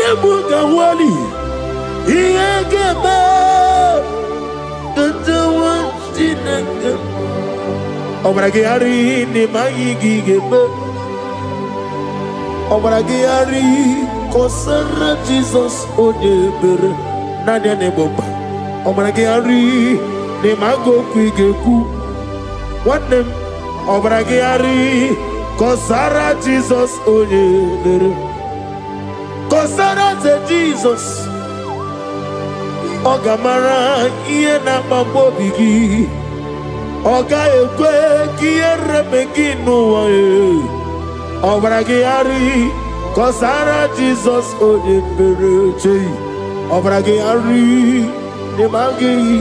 Iyebuga wali Iyegeba Tatawantinaka Obragari ni Mayigigeba Obragari Kosara Jesus Onyebere Nadia Neboba Obragari ni Mago Kwigeku One name Obragari Kosara Jesus Onyebere Kosara te Jesus Ogamara iye na mambobigi Oga ekwe kiye remegi nuwae Obragari Kosara Jesus Onyebere Obragari Nemagi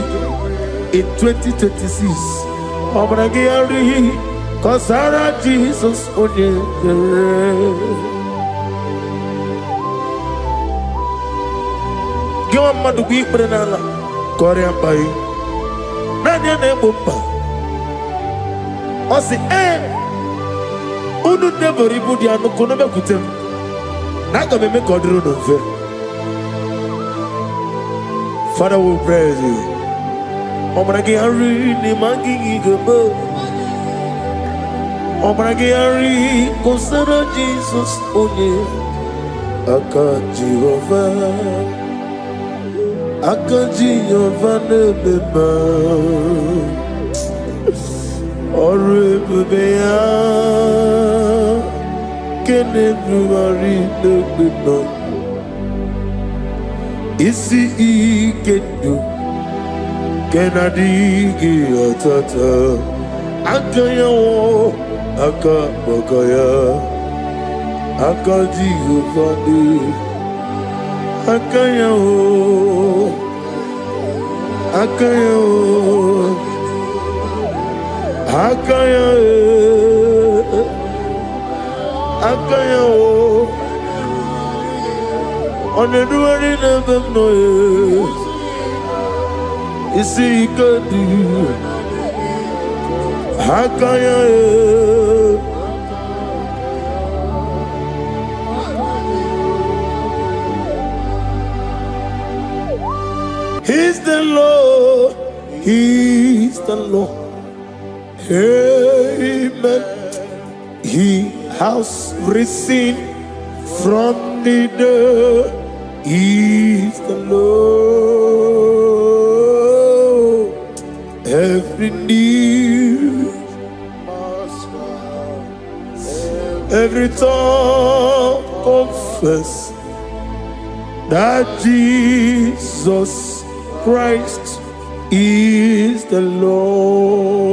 in 2026 Obragari Kosara Jesus Onyebere Giwa madugi prenala Korea pai Nanya nebumpa Osi Unu never ribudi anu konobe kutem Naga meme kodru no fe Father we praise you Obragi hari ni mangi gebe Obragi hari Kosara Jesus Onye Aka Jehovah Akaji Yovanebeba Orebeya Kenebuari Nebeba Isi Ikendu Kenadigi Atata Akayawo Akabakaya Akaji Yovane Akayawo Akayawo Akayawo Akayawo Oneduari nebemnoye Isi ikadi Akayawo He's the Lord, He's the Lord. Amen. He has risen from the dead. He's the Lord. Every knee, every tongue confess that Jesus Christ is the Lord.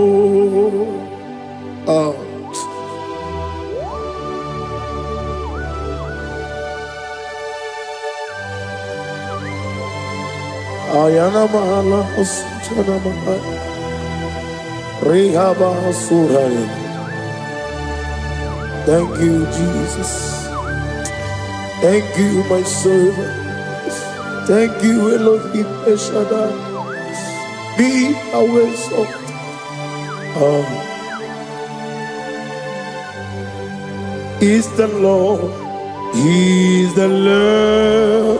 Ayana mahala osana mahala Rehaba suraya. Thank you, Jesus. Thank you, my servant. Thank you, Elohim Eshadai. Be our exalted. Is the Lord. He's the Lord.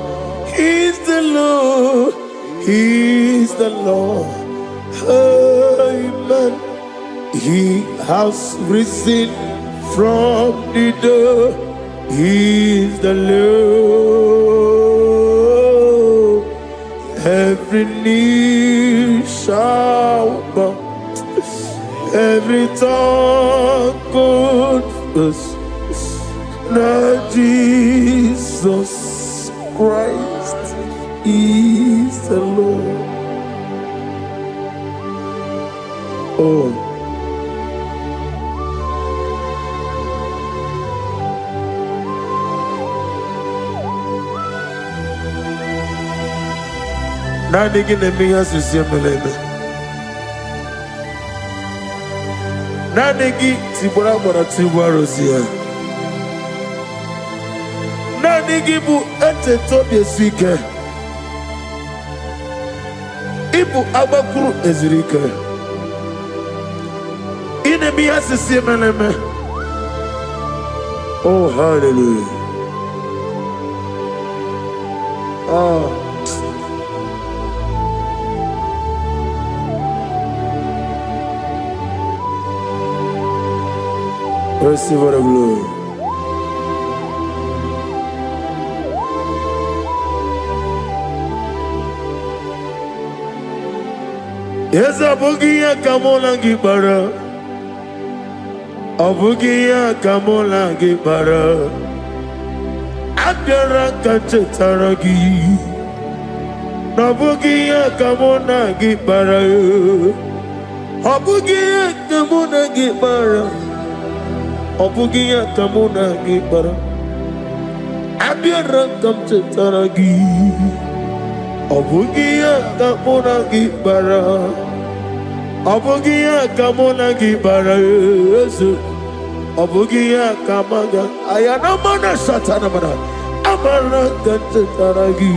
He's the Lord. He's the Lord. Amen. He has risen from the dead. He's the Lord. Every knee shall bow, every tongue confess that Jesus Christ is the Lord. Oh. Nanigi nemiya sisiyemeleme. Nanigi tibora bora tibora rozia. Nanigi bu ete tobi esike. Ibu abakuru ezirike. Inemiya sisiyemeleme. Oh, hallelujah. Receive the glory. Yes, Abugia Kamola Gibara. Abugia Kamola Gibara. Abdara Kachetaragi. Nabugia Kamona Gibara. Abugia Kamona Gibara. Abugia Kamona Gibara. Abdara Kachetaragi. Abugia Kamona Gibara. Abugia Kamona Gibara. Abugia Kamaga. Ayana Mana Satana Mana. Amara Kachetaragi.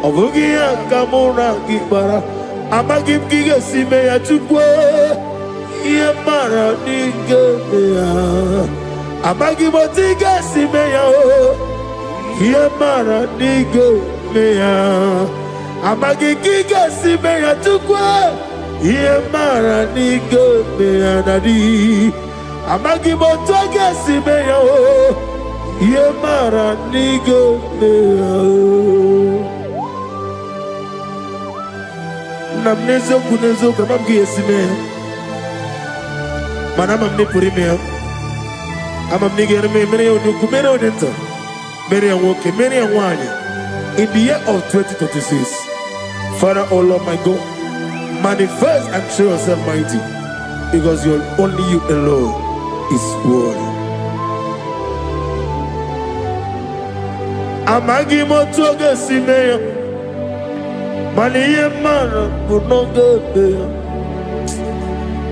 Abugia Kamona Gibara. Amagim Giga Simeya Chukwe. Yamara Nigeria. Amagimotiga Simeya. Yamara Nigeria. Amagigiga Simeya Chukwe. Yamara Nigeria Nadi. Amagimotoga Simeya. Yamara Nigeria. Namnezo kunezo kamamgi Simeya. Manama mnipurime. Amamnigere me mere onuku mere onenta. Mere woke mere wani. In the year of 2026, Father, oh Lord my God, manifest and show yourself mighty, because only you alone is worthy. Amagi motoga simeya, maniye mara kunoga beya.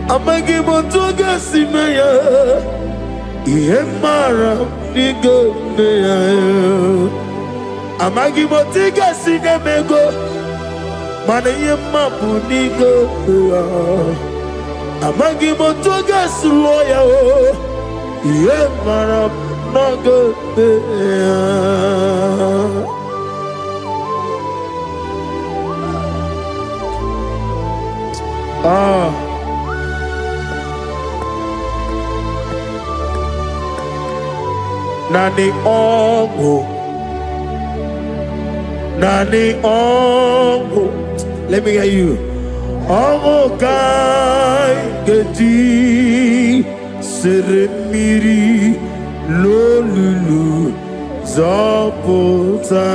Amagi motoga simeya, iye mara niga beya. Amagi motiga sinemego, maniye mapu niga beya. Amagi motoga suloya, iye mara niga beya. Nani ongo, nani ongo. Let me hear you. Ongo kai gedi seremiri lolulu zapota.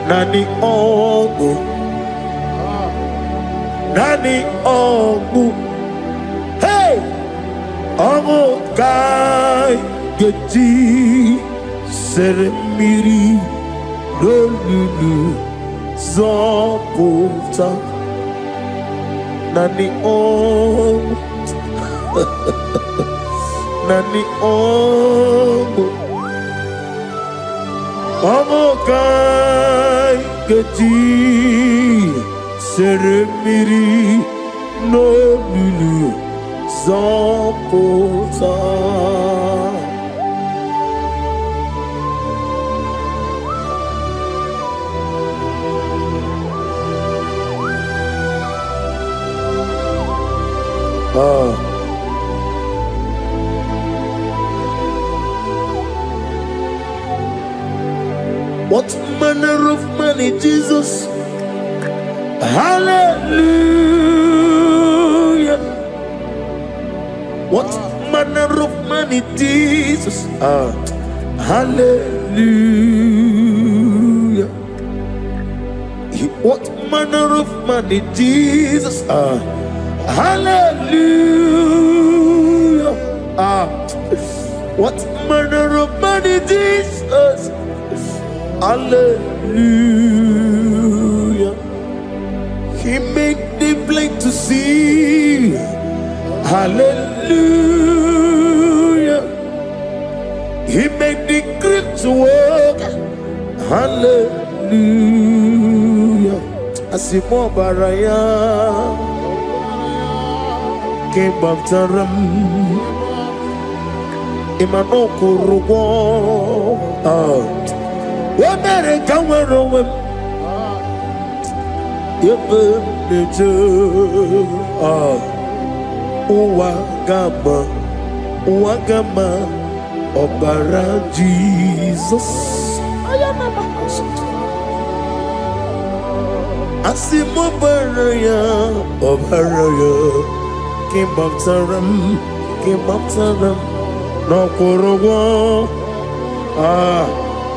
Nani ongo, nani ongo, hey, ongo kai gedi seremiri lolulu zapota. Nani ongo. Nani ongo, ongo kai gedi seremiri no lulu zapota. What manner of money, Jesus? Hallelujah. What manner of money, Jesus? Hallelujah. What manner of money, Jesus? Hallelujah. What manner of money, Jesus? Hallelujah. He made the blind to see. Hallelujah. He made the grip to work. Hallelujah. Asimo baraya. Came after him. Imano kurugo. What better come around? Uwagama Obara Jesus. Asimo baraya Obaraya Kim Baptaram No Kuruwa.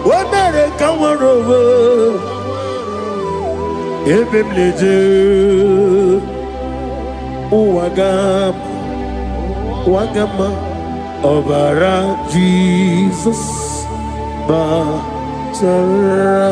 What better come around? Ebem leje Uwagama Obara Jesus Batara.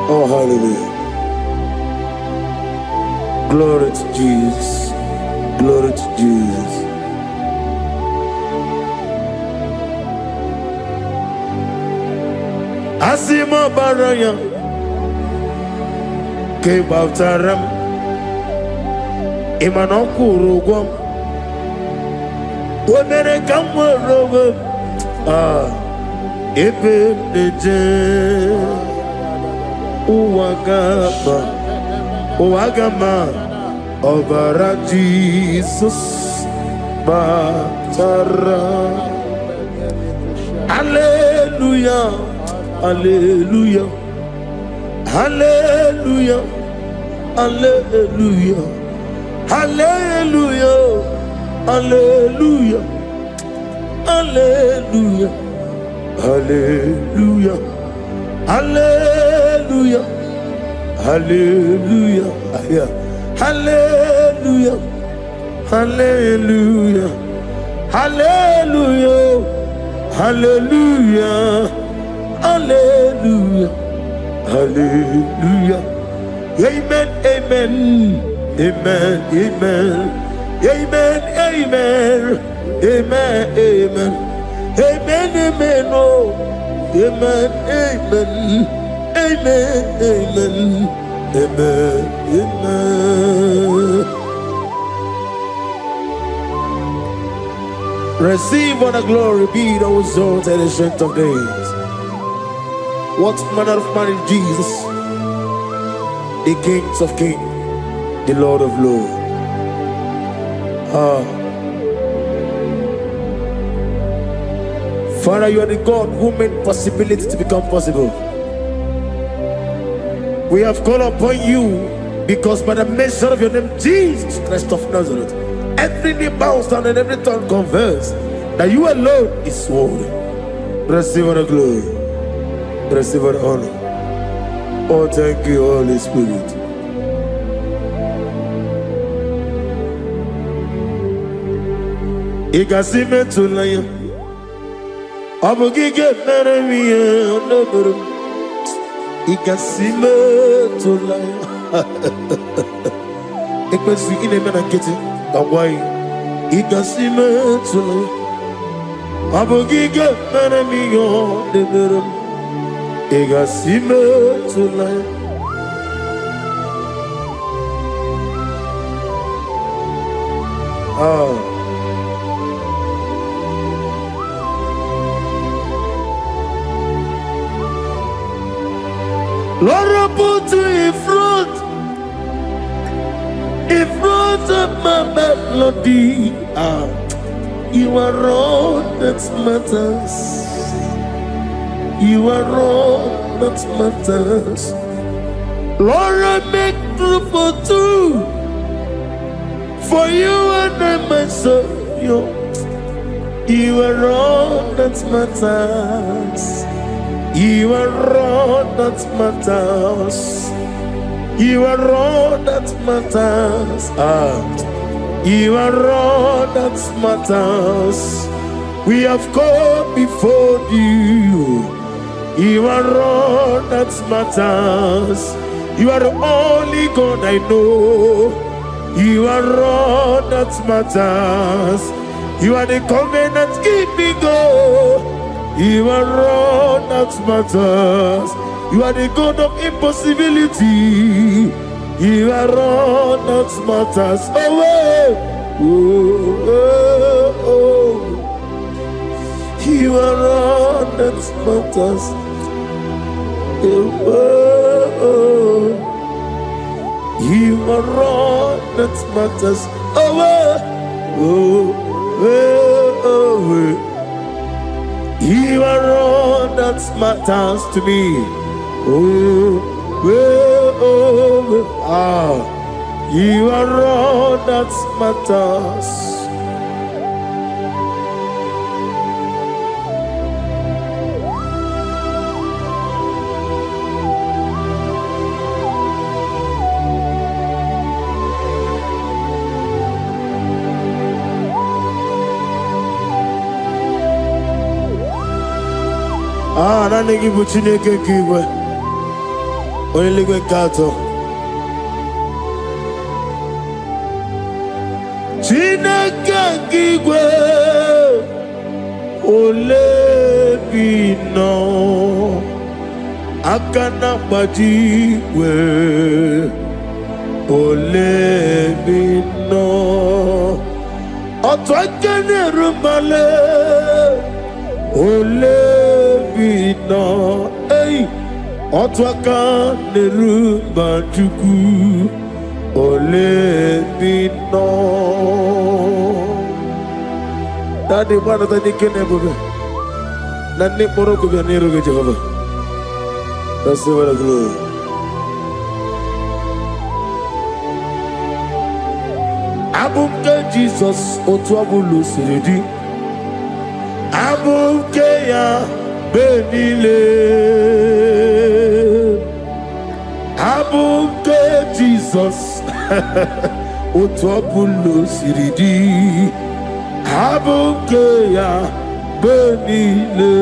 Oh, hallelujah. Glory to Jesus. Glory to Jesus. Asimo baraya ke baftaram imanokuru wonere kamworo ebe neje Uwagama Obara Jesus Batara. Hallelujah, hallelujah, hallelujah, hallelujah, hallelujah, hallelujah, hallelujah, hallelujah, hallelujah, hallelujah, hallelujah, hallelujah, hallelujah, hallelujah, hallelujah, hallelujah. Amen, amen, amen, amen, amen, amen, amen, amen, amen, amen, oh, amen, amen, amen, amen, amen, amen. Receive all the glory, be thou exalted in the strength of days. What manner of man is Jesus? The Kings of Kings, the Lord of Lords. Father, you are the God who made possibility to become possible. We have called upon you because by the mention of your name, Jesus Christ of Nazareth, every knee bows down and every tongue confesses that you alone is worthy. Receive all the glory. Receive all the honor. Oh, thank you, Holy Spirit. Igasime tulaya, abugige meremiye onaburu. Igasime tulaya. Ekwensu ineme na kiti kawai. Igasime tulaya, abugige meremiye onaburu. Igasime tulaya. Lord, I put you in front of my melody. You are all that matters. You are all that matters. Lord, I make room for two, for you and I myself. You are all that matters. You are all that matters. You are all that matters. You are all that matters. We have come before you. You are all that matters. You are the only God I know. You are all that matters. You are the covenant keeping God. You are all that matters. You are the God of impossibility. You are all that matters. Oh, oh, oh, oh. You are all that matters. Oh, oh. You are all that matters. Oh, oh, oh, oh. You are all that matters to me. Oh, oh, oh, ah. You are all that matters. Ah, na negi buchine ke kiwe. Oyeligwe kato. Chineke kiwe. Olebino. Akana bajiwe. Olebino. Otwakene rumale. Olebino, hey, otwaka nerumba juku. Olebino. Daddy, what are the kenebobe? Nani poroko bianero ke Jehovah. That's the word of glory. Abumke Jesus, otwabulu siridi. Abukeya benile. Abuke Jesus. Otwabulu siridi. Abukeya benile.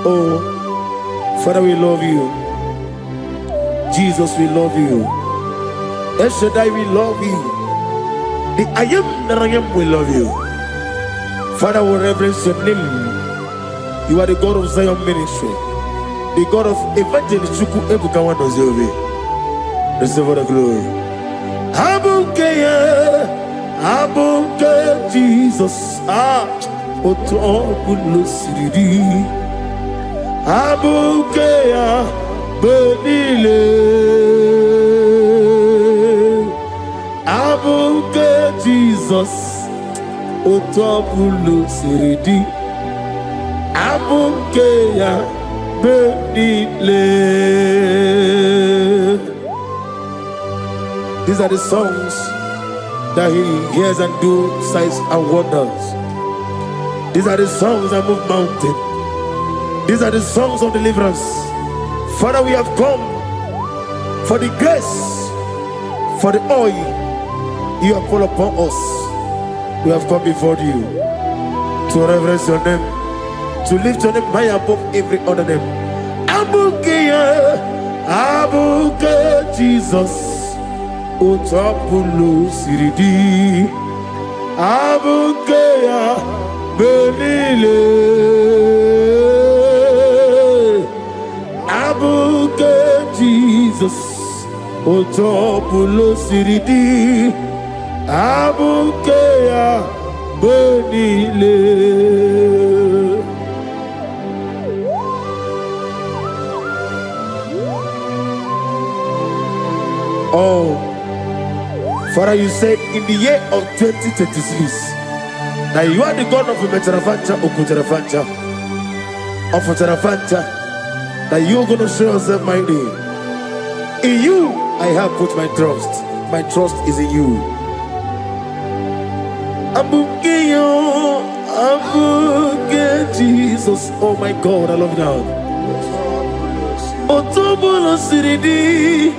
Oh, Father, we love you. Jesus, we love you. El Shaddai, we love you. The I am that I am will love you. Father, we reverence your name. You are the God of Zion ministry, the God of evangelist Chuku Ebukawa Nozovi. Receive all the glory. Abuke Jesus. Ah, Oto Bulusidi. Abuke ya Benile. Abuke Jesus, Otobulu Siridi. Abuke ya Benile. These are the songs that he hears and do signs and wonders. These are the songs that move mountains. These are the songs of deliverance. Father, we have come for the grace, for the oil you have poured upon us. We have come before you to reverence your name, to lift your name high above every other name. Abuke Jesus, Otapulu Siridi. Abuke Benile. Abuke Jesus, Otapulu Siridi. Abukeya Benile. Oh, Father, you said in the year of 2026 that you are the God of Metarafancha, Okutarafancha, of Tarafancha, that you are going to show yourself mighty. In you, I have put my trust. My trust is in you. Abukeyo, Abuke Jesus. Oh my God, I love you now. Otobulo Siridi.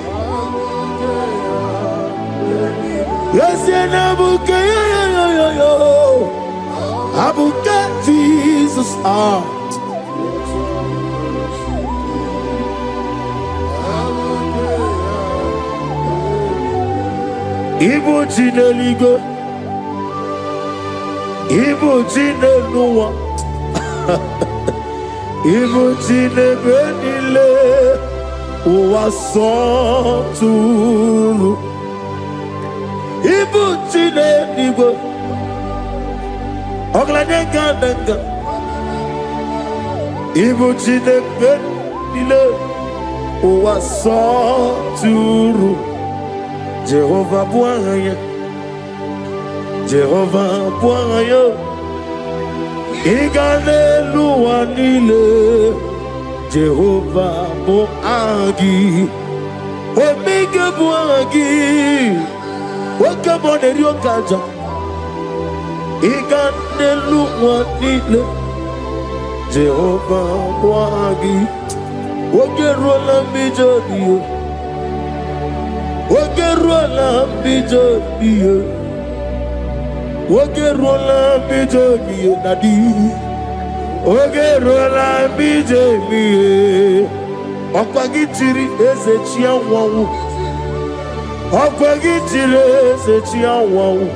Yes, Abukeyo. I will get Jesus out. Ibu Chineligo, Ibu Chinelua, Ibu Chinebenile, Uwasoturu, Ibu Chineligo, Oglanenga, Ibu Chinebenile, Uwasoturu. Jehovah Bwanya, Jehovah Bwanya, Iganelua nile, Jehovah Boagi, Omega Boagi, Wakabonerio Kaja, Iganelua nile, Jehovah Boagi, Wakerola Mijodio. Wakerola bijobiye, Wakerola bijobiye nadi, Wakerola bijobiye. Okwagitiri ezechi anwawu, Okwagitiri ezechi anwawu,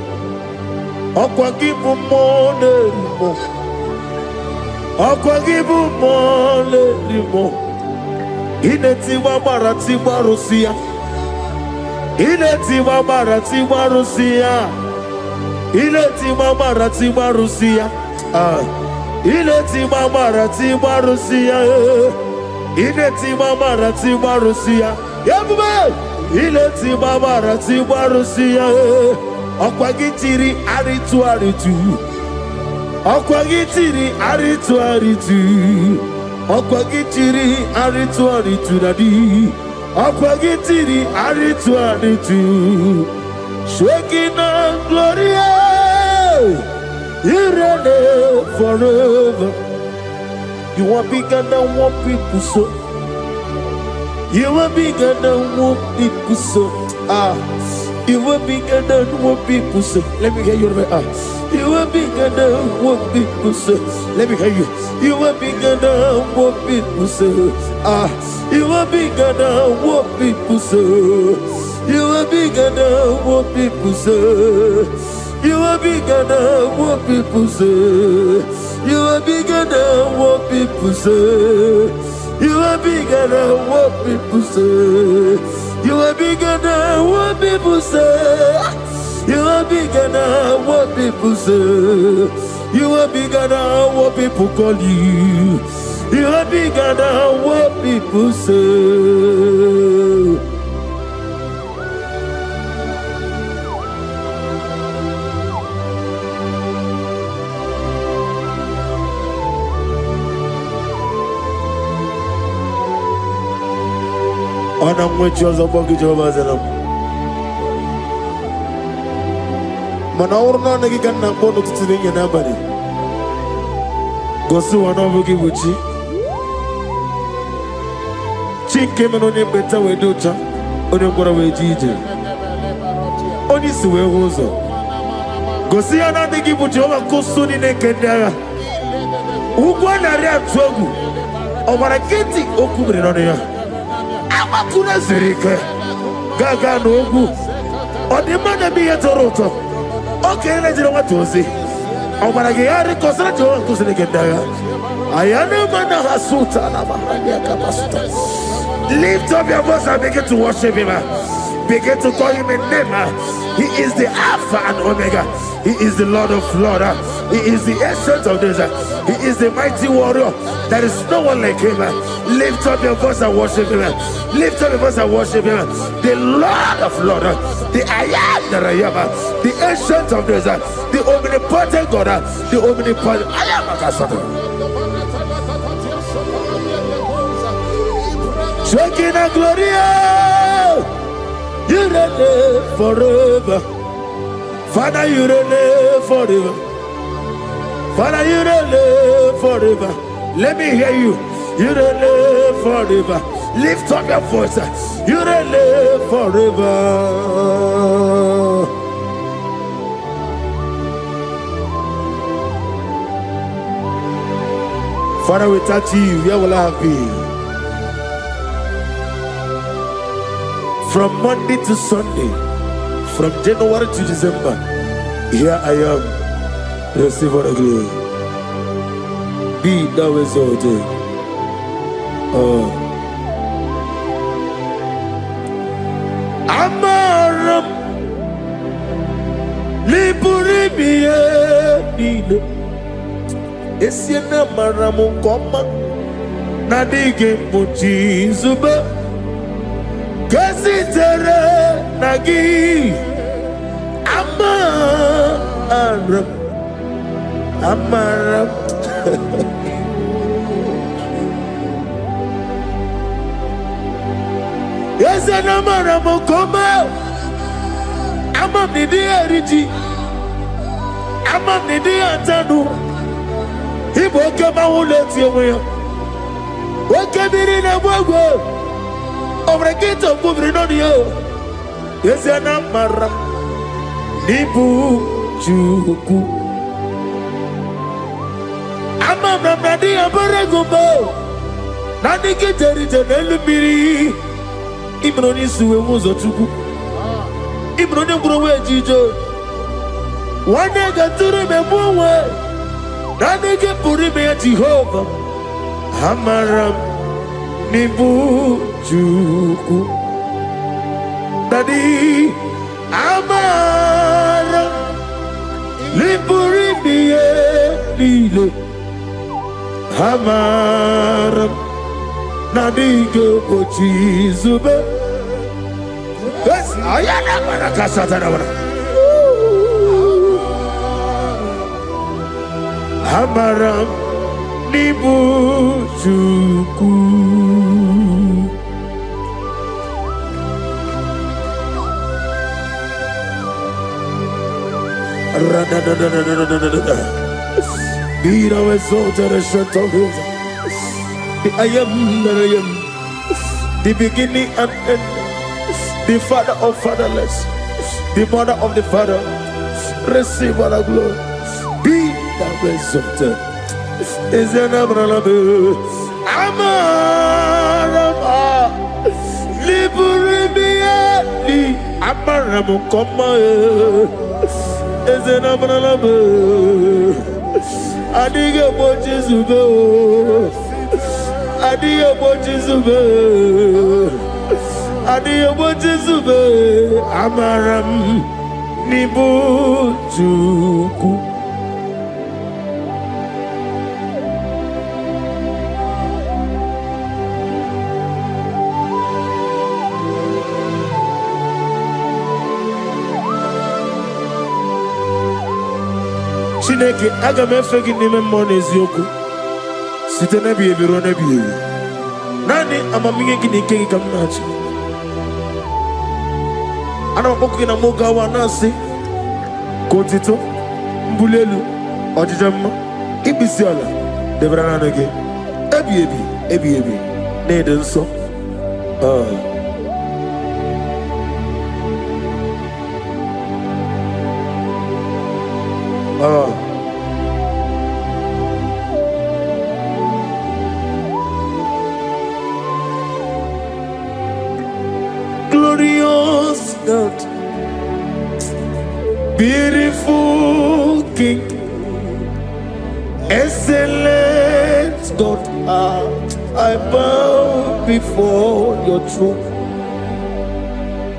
Okwagibu monerimo, Okwagibu monerimo. Ineti wabara tibarusia. Ileti mama Rusia, Ileti mama Rusia, Ileti mama Rusia, Ileti mama Rusia, Yabume, Ileti mama Rusia, Okwagitiri aritu, Okwagitiri aritu nadi. Akwagitiri aritu, shaking and gloria, you reign forever. You are bigger than what people so. You are bigger than what people so. You are bigger than what people say. Let me hear you. You are bigger than what people say. Let me hear you. You are bigger than what people say. You are bigger than what people say. You are bigger than what people say. You are bigger than what people say. You are bigger than what people say. You are bigger than what people say. You are bigger than what people say. You are bigger than what people say. You are bigger than what people call you. You are bigger than what people say. I'm with you as a bucket of Azalam. Manaurna Nagikan Bono to the Yanabari. Gosu Anobuki Wuchi. Chink came on a better way, Ducha, on your Goraway Gigi. Only Sue Hoso. Gosiana de Gibujo, Kosuni Nekendara. Ugwana Ria Togu. Omaraketi Okubri. Amakuna Zerike. Gaga Nogu. Or the man be a Toronto. Okay, let's know what to say. Omaragari Kosajo Kusinekendara. I am a man of Hasuta. Lift up your voice and begin to worship him. Begin to call him a name. He is the Alpha and Omega. He is the Lord of Lords. He is the Ancient of Days. He is the mighty warrior. There is no one like him. Lift up your voice and worship him. Lift up your voice and worship him. The Lord of Lords. The I am that I am. The Ancient of Days. The omnipotent God. The omnipotent I am. Shekinah Gloria, you reign forever. Father, you reign forever. Father, you reign forever. Let me hear you. You reign forever. Lift up your voice. You reign forever. Father, without you, where will I have been? From Monday to Sunday, from January to December, here I am. Receive all the glory. Be thou exalted. Amaram Liburibie Nino Esiena Maramu Koma Nadige Muchi Zuba Kasitere Nagi Amaram Yes, and Amaram Koma Amam Nidi Ariji Amam Nidi Antanu He woke up my whole let you away. What came in a world over a gate of moving on you? Yes, and Amaram Nibu Juku Amam Nadi Abaragubo Nadi Kitari Janelli Ibroni suwe muzo tuku Ibroni mbuwe jijo Wane gaturi me muwe Nani ke puri me Jehovah Amaram Nibu Juku Dadi Amaram Nipuri miye Lile Amaram Nadigo Ochi Zube. Yes, I am Marakasatana. Amaram Nibu Juku. Be thou exalted and shut of his. I am that I am, the beginning and end, the father of fatherless, the mother of the father. Receive all the glory. Be thou exalted. Is an Abraham, Amaram, Liburibi, Amaram, Koma, is an Abraham. I dig a watches to go. Adiyo Bojizube, Adiyo Bojizube, Amaram Nibu Juku. Chineke agame fegi nime mone zioku. Sitene biye birone biye. Nani amaminge gini kengi kamnachi. Ana wakoku ina moga wanasi. Kontito, mbulelu, ojijama, ibisiala, debrana nage. Ebi. Nedenso. Glorious God, beautiful King, excellent God, I bow before your throne.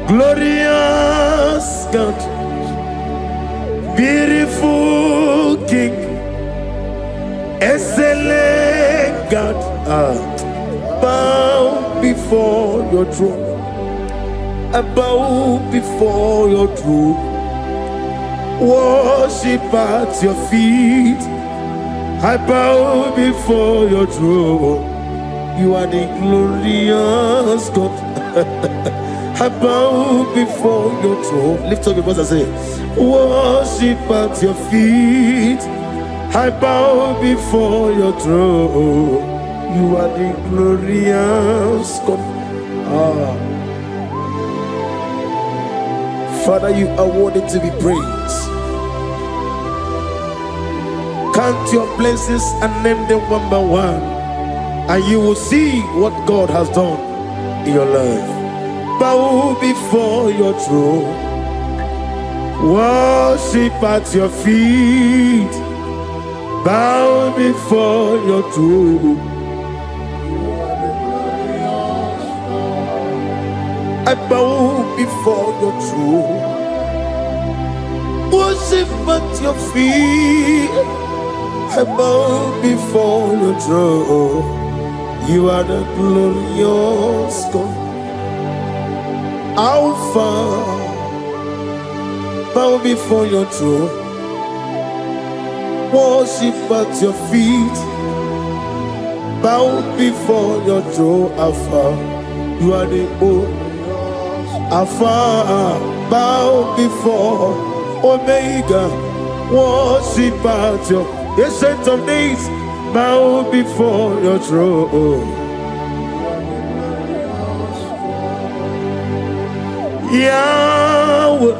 Glorious God, beautiful King, excellent God, I bow before your throne. I bow before your throne, worship at your feet. I bow before your throne. You are the glorious God. I bow before your throne. Lift up your voice and say, worship at your feet. I bow before your throne. You are the glorious God. Father, you are worthy to be praised. Count your blessings and name them one by one, and you will see what God has done in your life. Bow before your throne, worship at your feet. Bow before your throne. I bow before your throne, worship at your feet. I bow before your throne. You are the glorious God, Alpha. Bow before your throne, worship at your feet. Bow before your throne, Alpha. You are the old Alpha. Bow before Omega, worship at your ancient of days. Bow before your throne. Yahweh,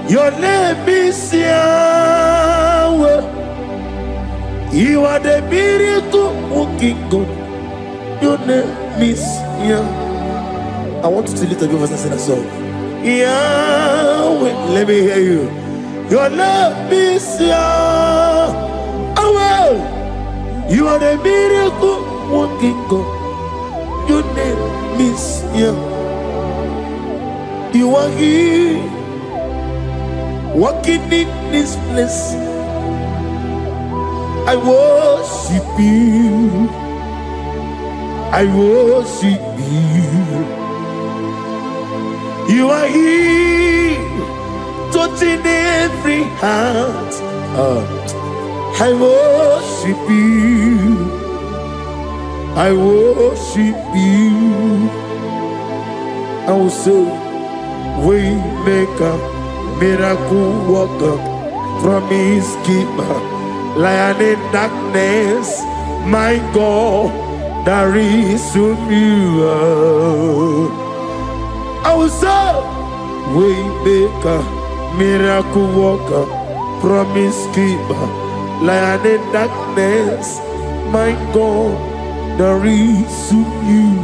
your name is Yahweh. You are the miracle working God. Your name is Yahweh. I want you to lift up your voice and sing a song. Yahweh, let me hear you. Your name is Yahweh. You are the miracle working God. Your name is Yahweh. You are here, walking in this place. I worship you. I worship you. You are here, touching every heart. I worship you. I worship you. I will say, Waymaker, miracle worker, promise keeper, lion in darkness, my God, there is you. I will say, Waymaker, miracle worker, promise keeper, lion in darkness, my God, there is you.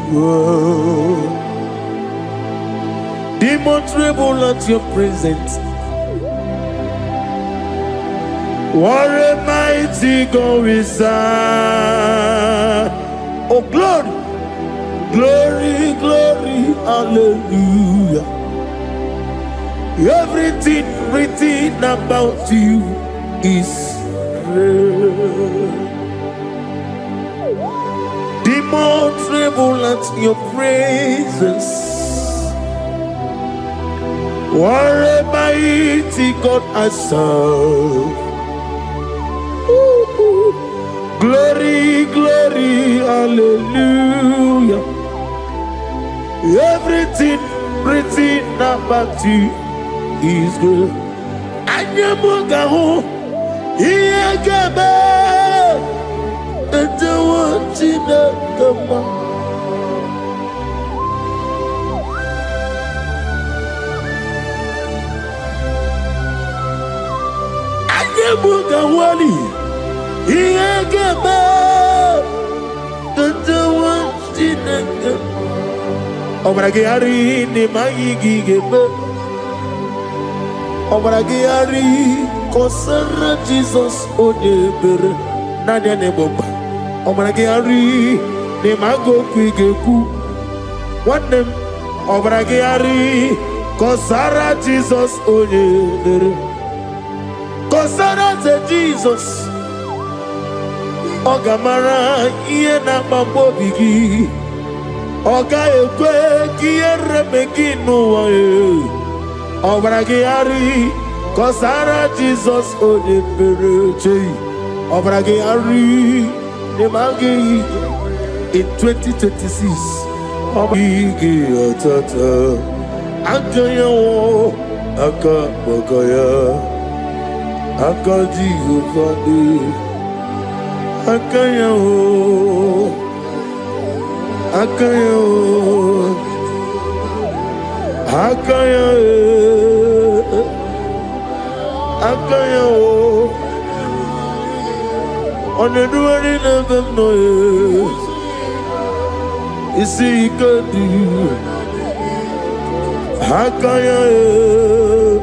Demon tremble at your presence. What a mighty God we serve. Oh, glory, glory, glory, hallelujah. Everything written about you is real. Demon tremble at your presence. What a mighty God I serve. Glory, glory, hallelujah. Everything written about you is good. Anyamugaho, Iyagaba, and the one in the Mugawali, Iyagaba, Tatawantinaka, Obragiari, Nimagigebe, Obragiari, Kosara Jesus, Odeber, Nadia Neboba, Obragiari, Nimago Quigeku, one name, Obragiari, Kosara Jesus, Odeber. Kosara Jesus, Ogamara, Iena Mambobigi, Oga Ekwe, Kiere Megino, Obragiari, Kosara Jesus, Odepereche, Obragiari, Nemagi, in 2026, Obigi, Tata, Ankayo, Aka, Bokaya. Akadi Ufadi Akayo Akayo Akayo Akayo On the dwelling of them, no, you see, you could do. How can you?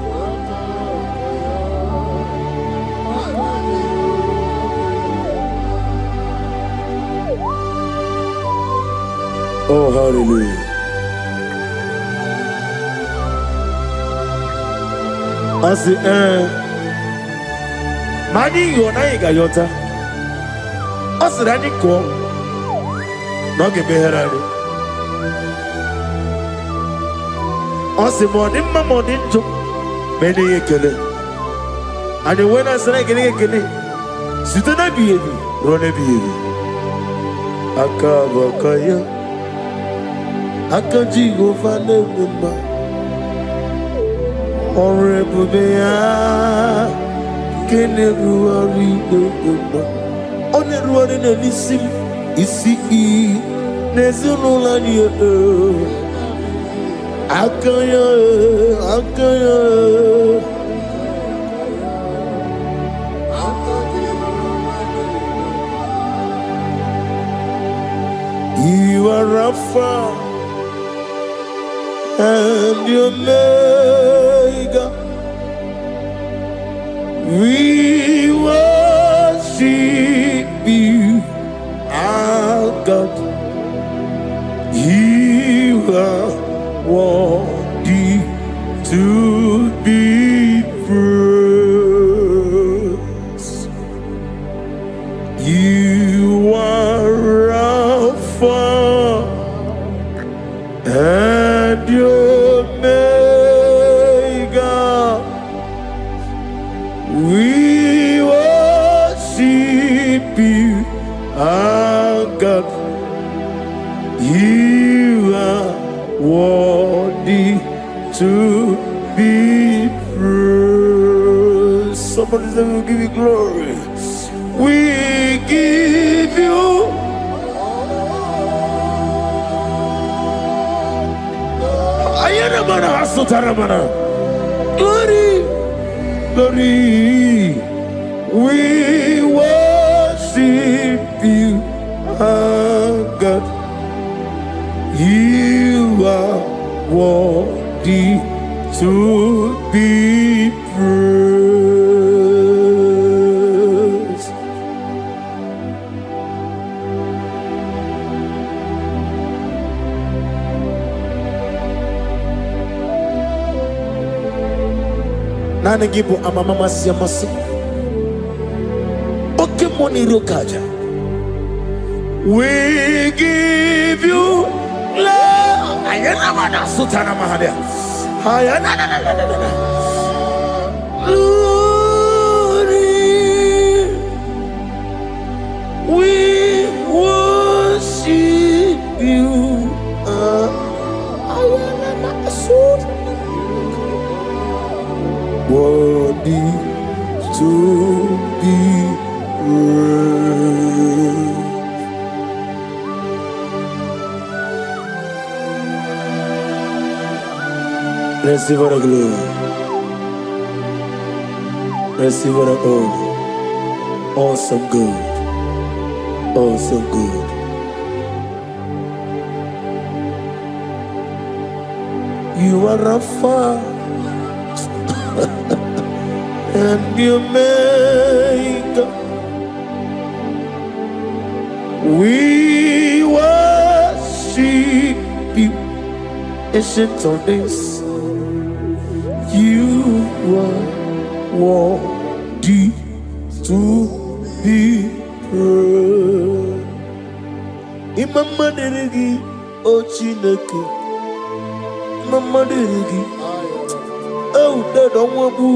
Oh, hallelujah. As the money you and I got yota. As the running call, not give me her. As the morning, my morning took many a killer. And when I said I get a killer, sit on a baby, run a baby. Akabakaya. Akaji go find a member. Horrible bear. Can never read the member. On the road in a listen, is see. There's no line. Akaya. You are Rapha. And your Omega, we worship you, our God. You are worthy to be praised. You are Rapha. And your Omega, we worship you, our God. You are worthy to be praised. Somebody say, we'll give you glory. We give you glory, glory. We worship you, our God. You are worthy to be praised. Nana gibo amamama siyamasi. Oke moni rokaja. We give you love. Ayana mana sutana mahadia. Ayana na. Glory. We worship you. Ayana na sutana. Worthy to be praised. Receive the glory. Receive the honor. Awesome God. Awesome God. You are Rapha. And you make we worship you, ancient of days. You are worthy to be praised. Imama deregi ochineke, Imama deregi, oh dadonwabu.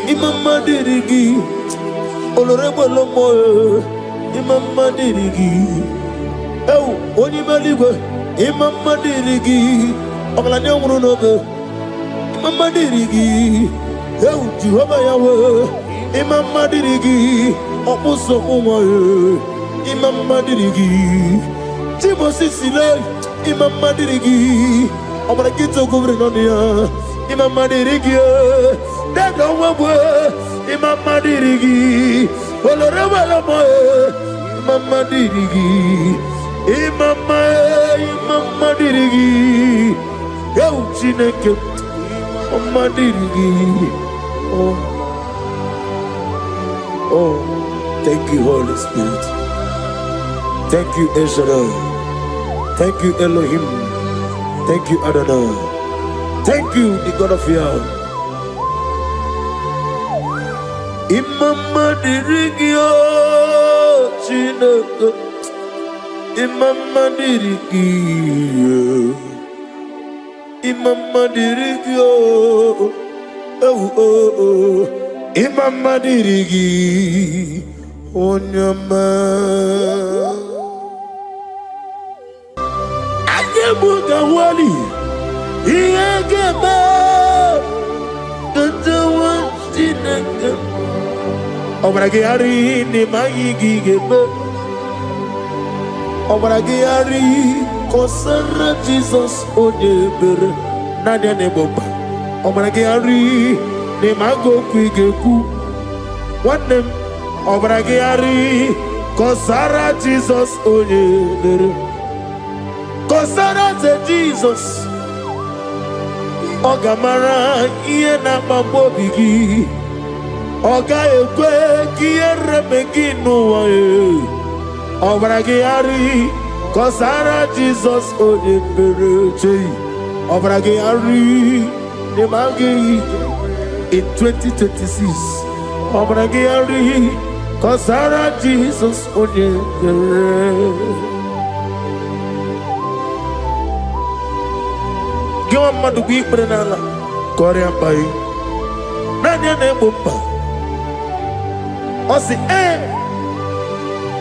Imama dirigi, olorebo lomo. Imama dirigi, oh onyimaligwe. Imama dirigi, oglanya ngurunobe. Imama dirigi, oh Jehovah Yahweh. Imama dirigi, opuso umoye. Imama dirigi, Timosi sile. Imama dirigi, oblakito kubrinonia. Imama dirigi. Imama dirigi, Mama dirigi, mama dirigi, yo chineke, mama dirigi. Oh, thank you, Holy Spirit. Thank you, El Shaddai. Thank you, Elohim. Thank you, Adonai. Thank you, the God of Yahweh. Imama dirigio chineke, imama dirigio, imama dirigio, imama dirigi, onyama. Ayebuga wali, iyegeba, kantawa chineke. Obragari ni magigi gebe. Obragari kosara Jesus onyebere nadia neboba. Obragari ni mago kwigeku. Wanem obragari kosara Jesus onyebere. Kosara ze Jesus. Ogamara iye na mambobigi. Oga ekwe kiyere meginu wae. Obragari kosara Jesus onyebere. Obragari ni magi in 2026. Obragari kosara Jesus onyebere. Giwa madugu ikpere n'ala kọrịa mbayi naanị a na-egbo mba. Ọ sị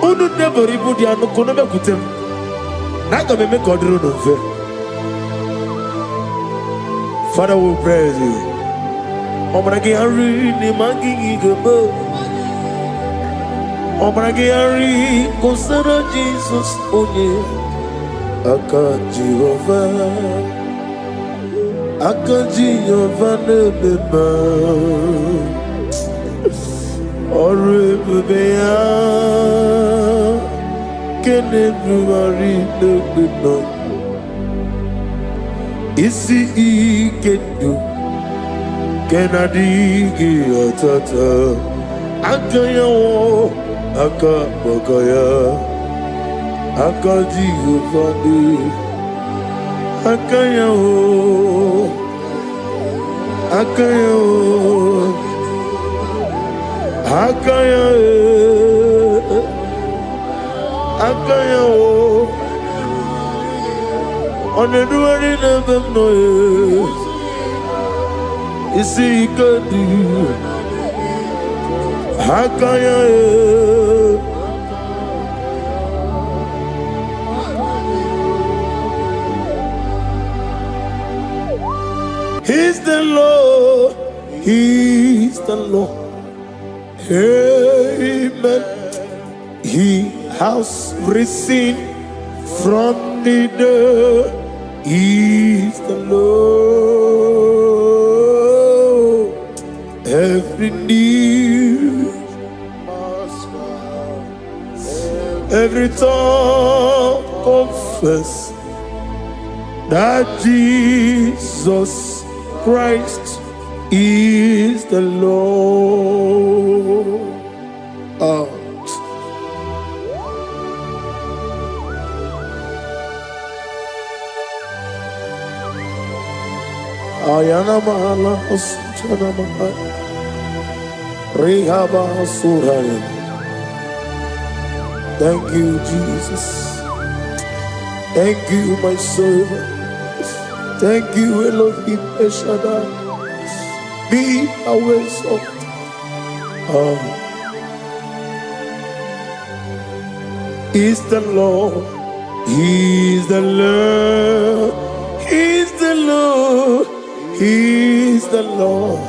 unu neboro ibu dị anụ kunu mekwute m na aga m eme ka ọ dịrị unu mfe. Father, we praise you. Ọbara gị nri n'ime agịghị gebe. Ọbara gị nri kosara Jesus onye aka Jehova. Aka Jehova n'ebeba. Ọrụ ebube ya kene brugharị n'egbe nọ. Isi ike ndụ kenadịghị ọtata. Aka ya wụ aka gbaka ya. Aka Jehova dị. Aka ya wụ aka ya wụ aka ya aka ya wụ ọ na-edugharị n'ebe m nọ isi ike dị aka ya He's the Lord, He's the Lord. Amen. He has risen from the dead. He's the Lord. Every knee, every tongue confess that Jesus Christ is the Lord. Ayana mahala oschana mahala rehaba suraya. Thank you, Jesus. Thank you, my servant. Thank you, Elohim El Shaddai. Be our song. Is the Lord. He's the Lord. He's the Lord. He's the Lord.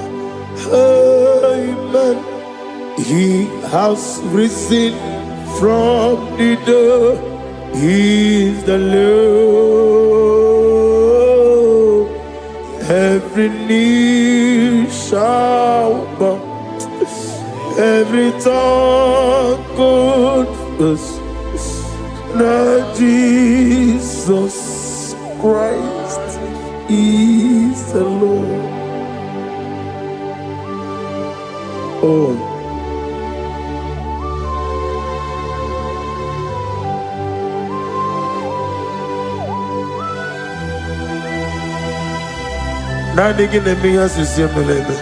Amen. He has risen from the dead. He's the Lord. Every knee shall bow. every tongue confess that Jesus Christ is the Lord. Oh. Nani gine miya sisiyemeleme.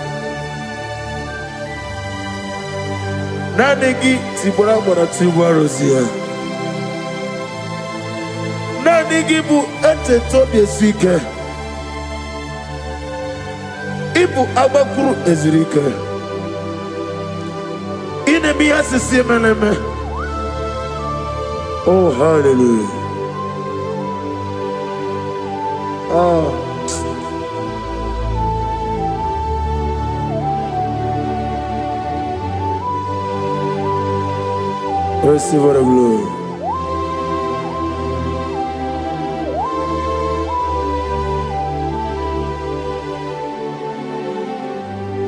Nani gi tibora bora tibora siya. Nani gi bu ete tobi sike. Ibu abakuru ezirike. Ine miya sisiyemeleme. Oh, hallelujah. Oh. Receive the glory.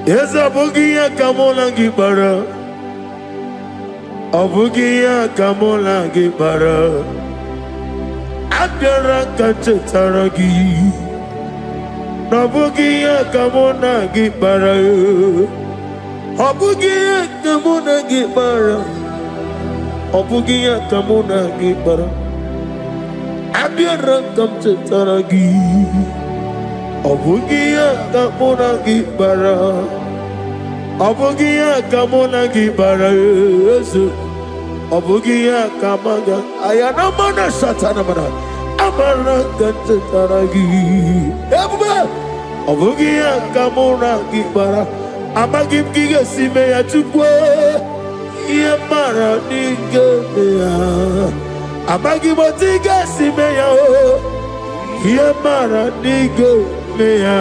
Yes, Abugia Kamola Gibara. Abugia Kamola Gibara. Abdara Kachetaragi. Abugia Kamona Gibara. Abugia Kamona Gibara. Obugia kamuna gibara, abiara kamchetaragi. Obugia kamuna gibara, obugia kamuna gibara. Obugia kamaga, ayana mana satana mana, amara kamchetaragi. Obugia kamuna gibara, amagim giga sime ya chukwe. Yemara nigemeya, amagi motiga simeya o. Yemara nigemeya,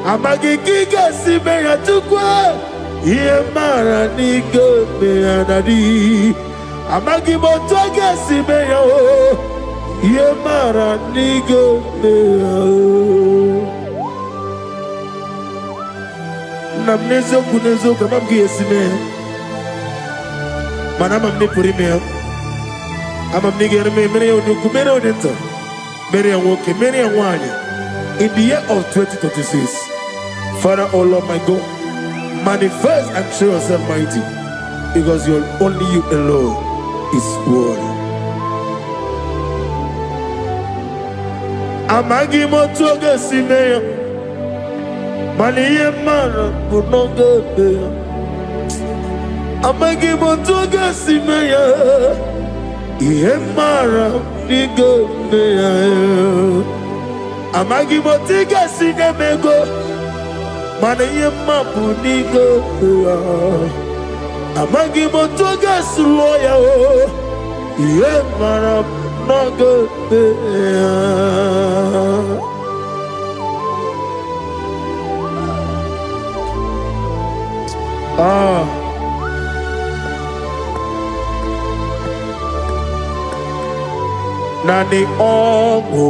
amagi giga simeya tukwa. Yemara nigemeya nadi, amagi motiga simeya o. Yemara nigemeya. Namnezo kunezo kamamgi yesimeya. Manama mne purimea, ama mnigere mere onuku mere odenta, mere awoke mere awanya. In the year of 2026, Father, oh Lord my God, manifest and show yourself mighty, because only you alone is worthy. Amagi motoga simeya, maniye mara bunoga beya. Amagi motoga simeya, ihemara nigo meya. Amagi motiga sinemego, mana yemapu nigo meya. Amagi motoga suloya o, ihemara nigo meya. Ah. Nani ongo,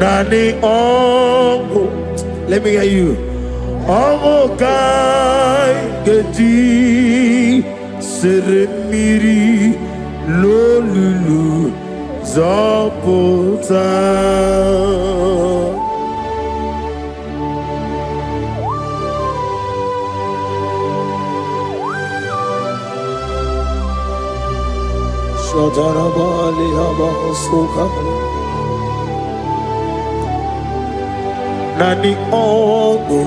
nani ongo. Let me hear you. Ongo kai geti seremiri lolulu zapota. Shadarabali abasoka. Nani ongo,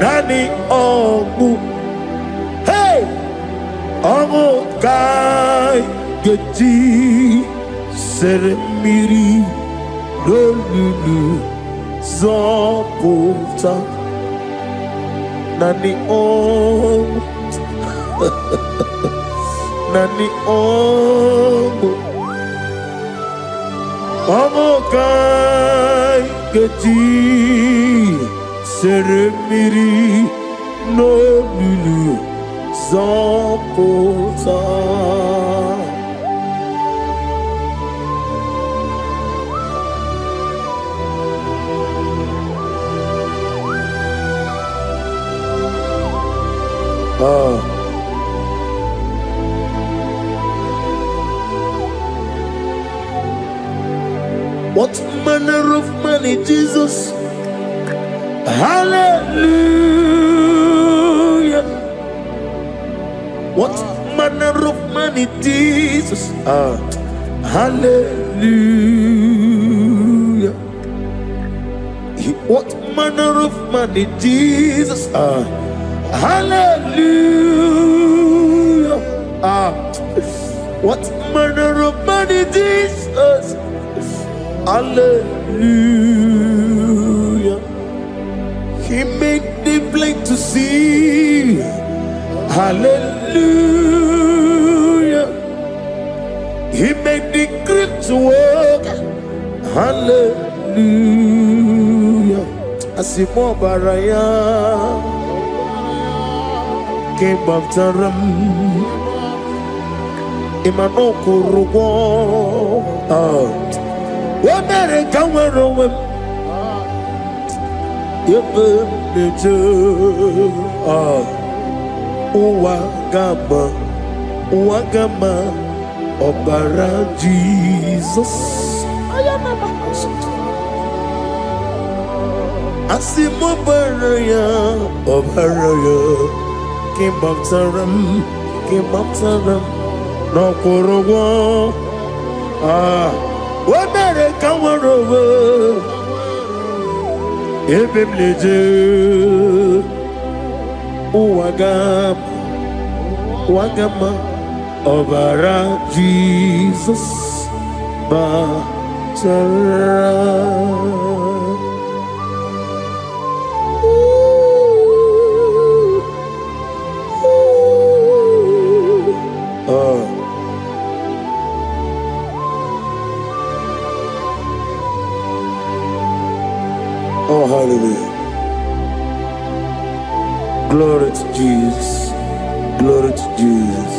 nani ongo. Hey, ongo kai geti seremiri lolulu zapota. Nani ongo. Nani ongo, ongo kai geti seremiri no lulu zapota. What manner of man is Jesus? Hallelujah. What manner of man is Jesus? Hallelujah. What manner of man is Jesus? Hallelujah. What manner of man is Jesus? Hallelujah. He made the blind to see. Hallelujah. He made the crippled to walk. Hallelujah. Asimo baraya came back to ram. Imano kurugo. Wamere kawarowe. Yebe neje. Uwagama. Uwagama. Obara Jesus. Asimo baraya. Obaraya. Came up to them. No kurugo. Wamere kawarowe. Yebe neje. Uwagama. Obara Jesus Batara. Oh, hallelujah. Glory to Jesus. Glory to Jesus.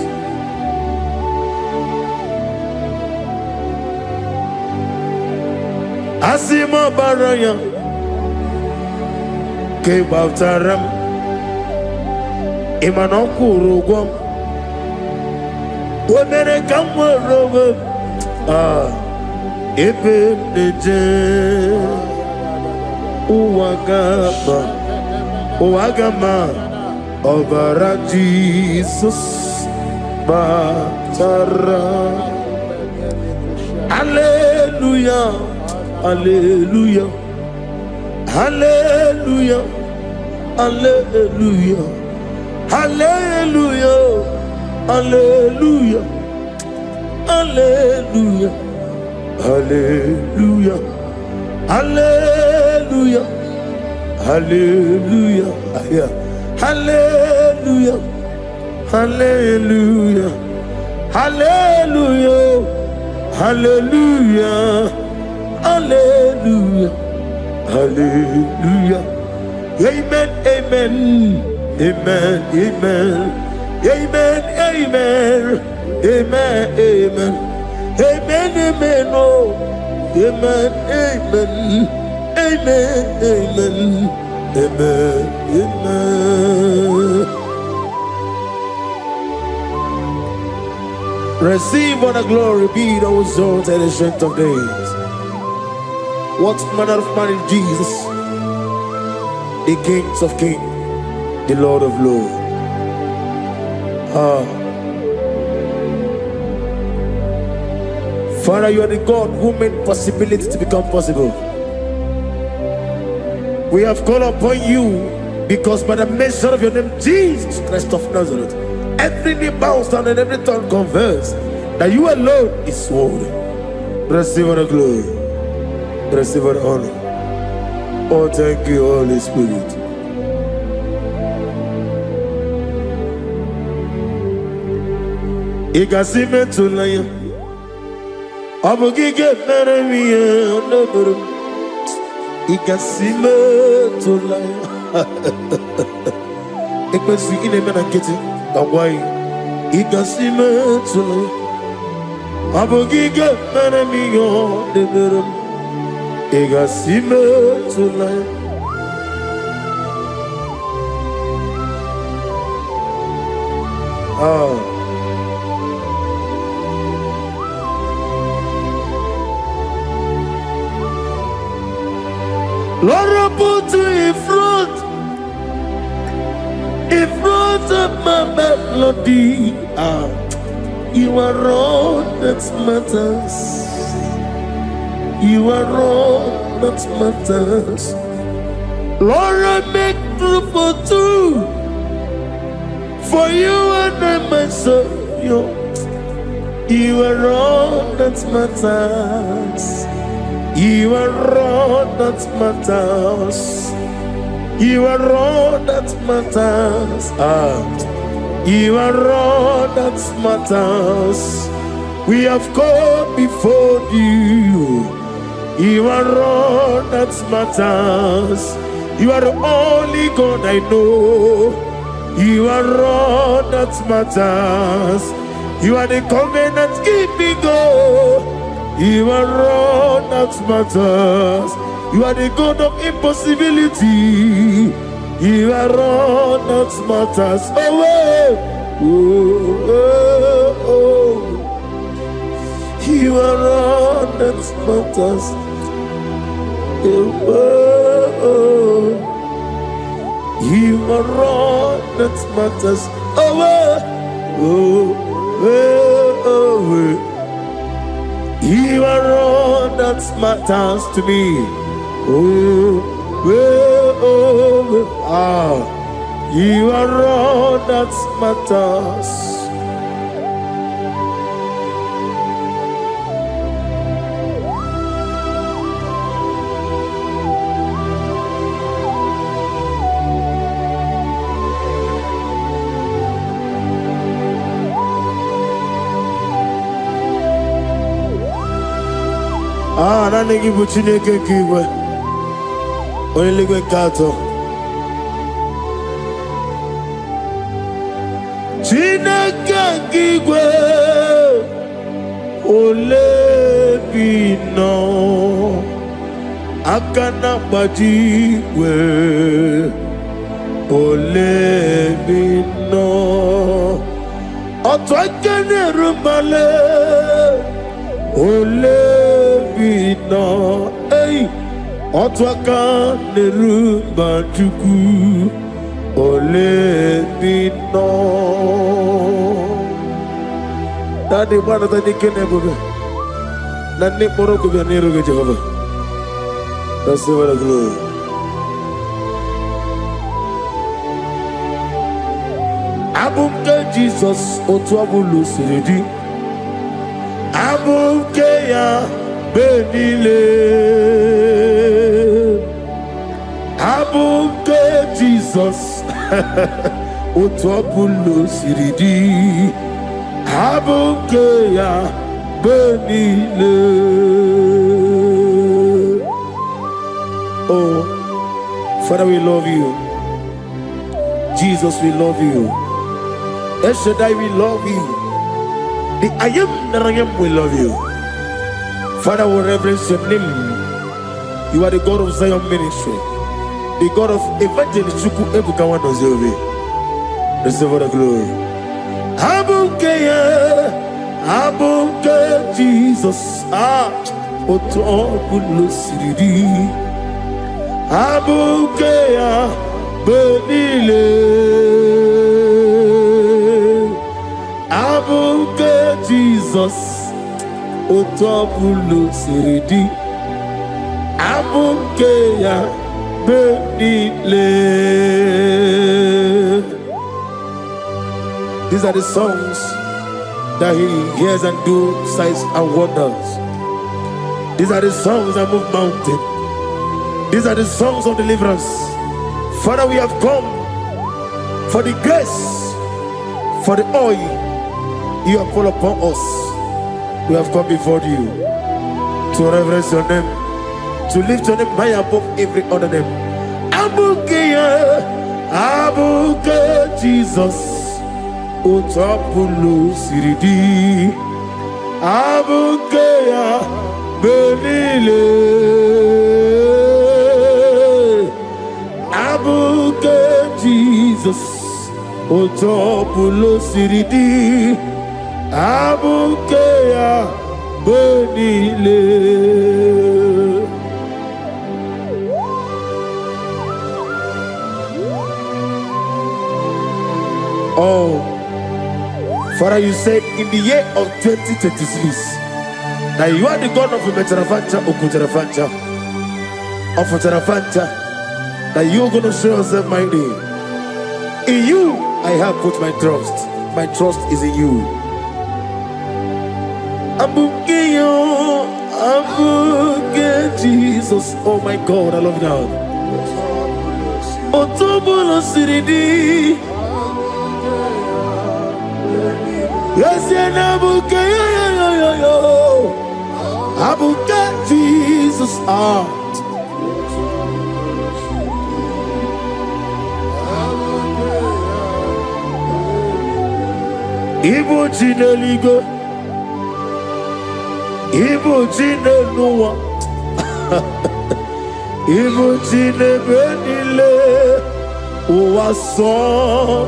Asimo baraya ke baftaram imano kurugom wonere kamorowe ebe neje uwagama obara Jesus batara. Hallelujah. Hallelujah. Hallelujah. Hallelujah. Hallelujah. Hallelujah. Hallelujah. Hallelujah. Hallelujah. Hallelujah. Hallelujah. Hallelujah. Hallelujah. Hallelujah. Hallelujah. Hallelujah. Amen. Amen. Amen. Amen. Amen. Amen. Amen. Amen. Amen. Amen. Oh. Amen. Amen. Amen. Amen. Amen. Amen. Receive all the glory, be thou exalted and strength of days. What manner of man is Jesus? The King of kings, the Lord of lords. Father, you are the God who made possibility to become possible. We have called upon you because by the mention of your name, Jesus Christ of Nazareth, every knee bows down and every tongue confesses that you alone is worthy. Receive all the glory. Receive all the honor. Oh, thank you, Holy Spirit. Igasime tulaya, abogige meremiye onoburum. Igasime tulaya. Ekwensu inemena kiti kawai. Igasime tulaya, abogige meremiye onoburum. Igasime tulaya. Lord, I put you in front of my melody. You are all that matters. You are all that matters. Lord, I make room for two, for you and I myself. You are all that matters. You are all that matters. You are all that matters. You are all that matters. We have come before you. You are all that matters. You are the only God I know. You are all that matters. You are the covenant keeping God. You are all that matters. You are the God of impossibility. You are all that matters. You are all that matters. You are all that matters. You are all that matters to me. You are all that matters. Nani gibu Chineke kiwe Oyeligwe kato Chineke kiwe Olebino Akana bajiwe Olebino Otwakene rumale Olebino, hey, Otwaka nerumba chuku. Olebino. Tadi mana tadi kene boga. Nani poro kubya niru ke Jehovah. That's the word of glory. Abumke Jesus otwabulu siridi. Abukeya benile, abuke Jesus, utwapulu siridi, abukeya benile. Oh, Father, we love you. Jesus, we love you. El Shaddai, we love you. The I am that I am, we love you. Father, we reverence your name. You are the God of Zion ministry, the God of evangelist Chuku Ebukawan Ozeovi. Receive all the glory. Abuke Jesus, Otobulu Siridi, Abuke Benile, Abuke Jesus, Otobulu Siridi, Abukeya Benile. These are the songs that he hears and do signs and wonders. These are the songs that move mountain. These are the songs of deliverance. Father, we have come for the grace, for the oil you have poured upon us. We have come before you to reverence your name, to lift your name high above every other name. Abuke Jesus, Otapulu Siridi, Abuke Benile, Abuke Jesus, otopulo siridi abukeya benile. Oh, Father, you said in the year of 2026 that you are the God of Metarafanta, Okutarafancha, of Tarafanta, that you are going to show yourself mighty. In you, I have put my trust. My trust is in you. Abukeyo, Abuke Jesus. Oh my God, I love you now. Otobulo siridi. Yes, Abukeyo, Abuke Jesus. Ibu Chineligo, Ibu Chinenuwa, Ibu Chinebenile, Uwasoturu,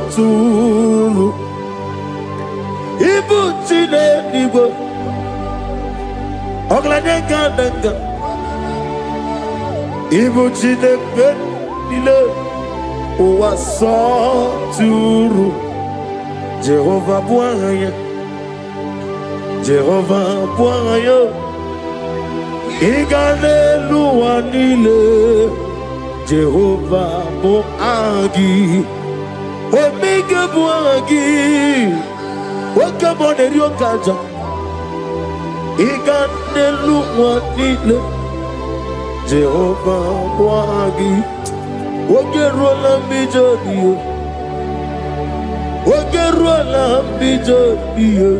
Ibu Chineligo, Oglanenga, Ibu Chinebenile, Uwasoturu. Jehovah Bwanya, Jehovah Bwanya, Iganelu Anile, Jehovah Boagi, Omega Boagi, Wakabonerio Kaja, Iganelu Anile, Jehovah Boagi, Wakerola Mijodi. Wakerola bijodiye,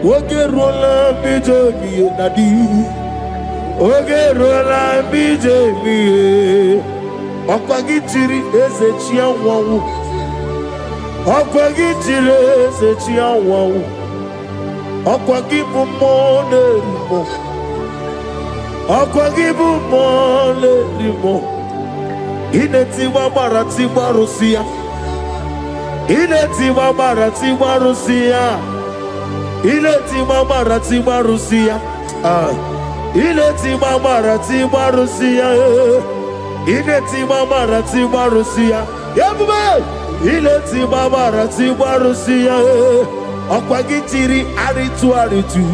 Wakerola bijodiye nadi, Wakerola bijodiye. Okwagitiri ezechia wawu, Okwagitiri ezechia wawu, Okwagibu monerimo, Okwagibu monerimo. Ineti wabarati warusia. Ileti mamarati marusia, Ileti mamarati marusia, Ileti mamarati marusia, Ileti mamarati marusia, Yabuba, Ileti mamarati marusia, Okwagitiri aritu aritu,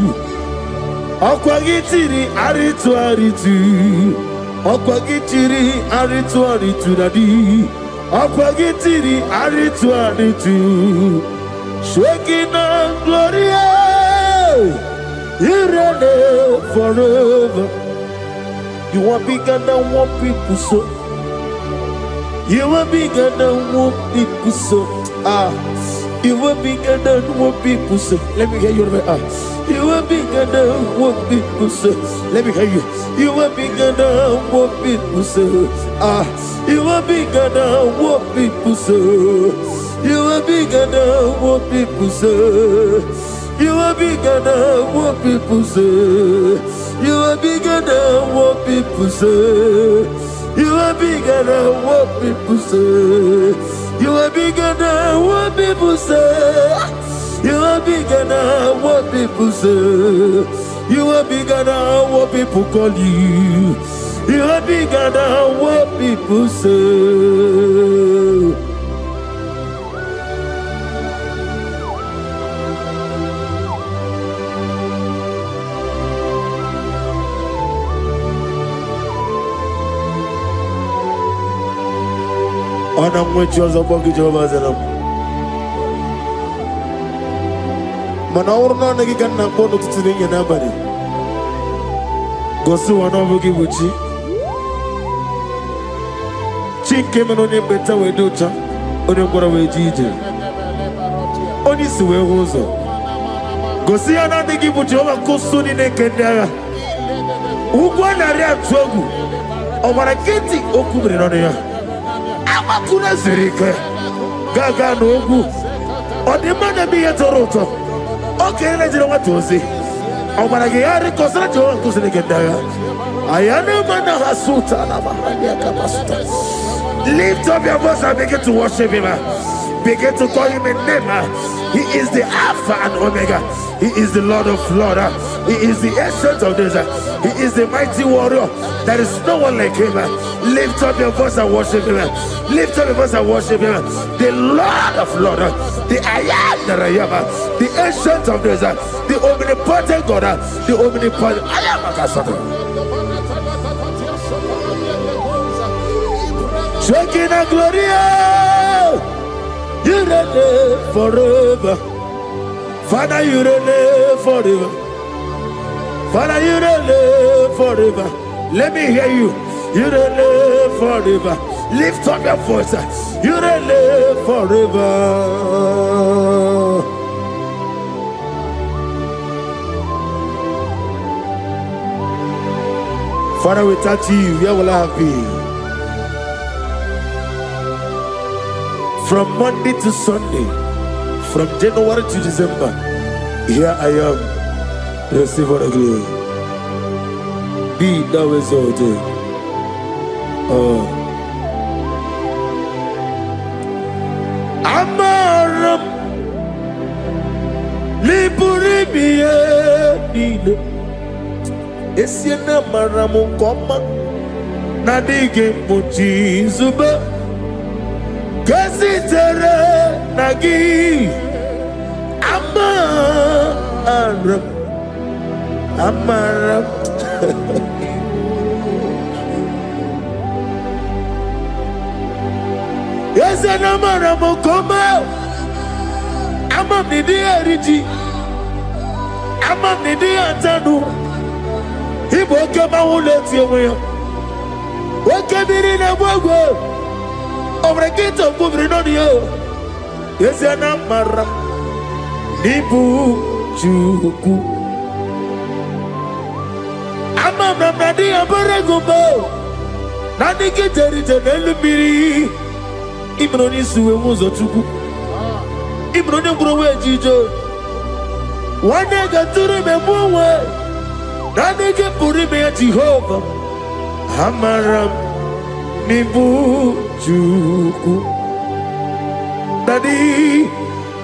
Okwagitiri aritu aritu, Okwagitiri aritu aritu nadi. Akwagitiri aritu aritu, Shekinah Gloria, you reign forever. You are bigger than what people so. You are bigger than what people so. You are bigger than what people say. Let me hear you. You are bigger than what people say. Let me hear you. You are bigger than what people say. You are bigger than what people say. You are bigger than what people say. You are bigger than what people say. You are bigger than what people say. You are bigger than what people say. You are bigger than what people say. You are bigger than what people say. You are bigger than what people call you. You are bigger than what people say. Ana mwechoza bogi Jehovah Zelam. Mana urna nagi kanna kono tutsirinye nabari. Gosu wana bogi buchi. Chike menone beta wedocha. Oni ngora wejije. Oni siwe hozo. Gosi ana nagi buchi oba kosuni nekendaya. Ugwana ria twogu. Omara keti okubre noneya. Kuna zirike gaga n'ogwu ọdịmma bi ya toroto oke na-ejiri nwata ozi ọ gwara gị ya rịkọsara Jehova nkụziri gị ndị agha aya na-ema na ha sụta na mahali aka masuta Lift up your voice and begin to worship him. Begin to call him a name. He is the Alpha and Omega. He is the Lord of Lords. He is the Ancient of Days. He is the mighty warrior. There is no one like him. Lift up your voice and worship him. Lift up your voice and worship him. The Lord of Lords, the I am that I am, the Ancient of Days, the omnipotent God, the omnipotent I am. Shaking a gloria, you reign forever. Father, you reign forever. Father, you reign forever. Let me hear you. You reign forever. Lift up your voice. You reign forever. Father, we touch you. Where will I have been? From Monday to Sunday, from January to December, here I am. Receive all the glory. Be thou exalted. Amaram Liburibie Nino Esiena Maramu Koma Nadige Muchi Zuba Kasitere Nagi Amaram Yes, and Amaram Koma Amam Nidi Ariji Amam Nidi Antanu He woke up my whole let you away. Woke up in a wago over a gate of moving on you. Yes, and Amaram Nibu Juku Amam Nadi Abaragubo Nadi Kitari Telumiri Ibroni Suwe Muzotuku Ibroni Browe Jijo one day got to remember Nadi Purime Jehovah Amaram Nibu Juku Nadi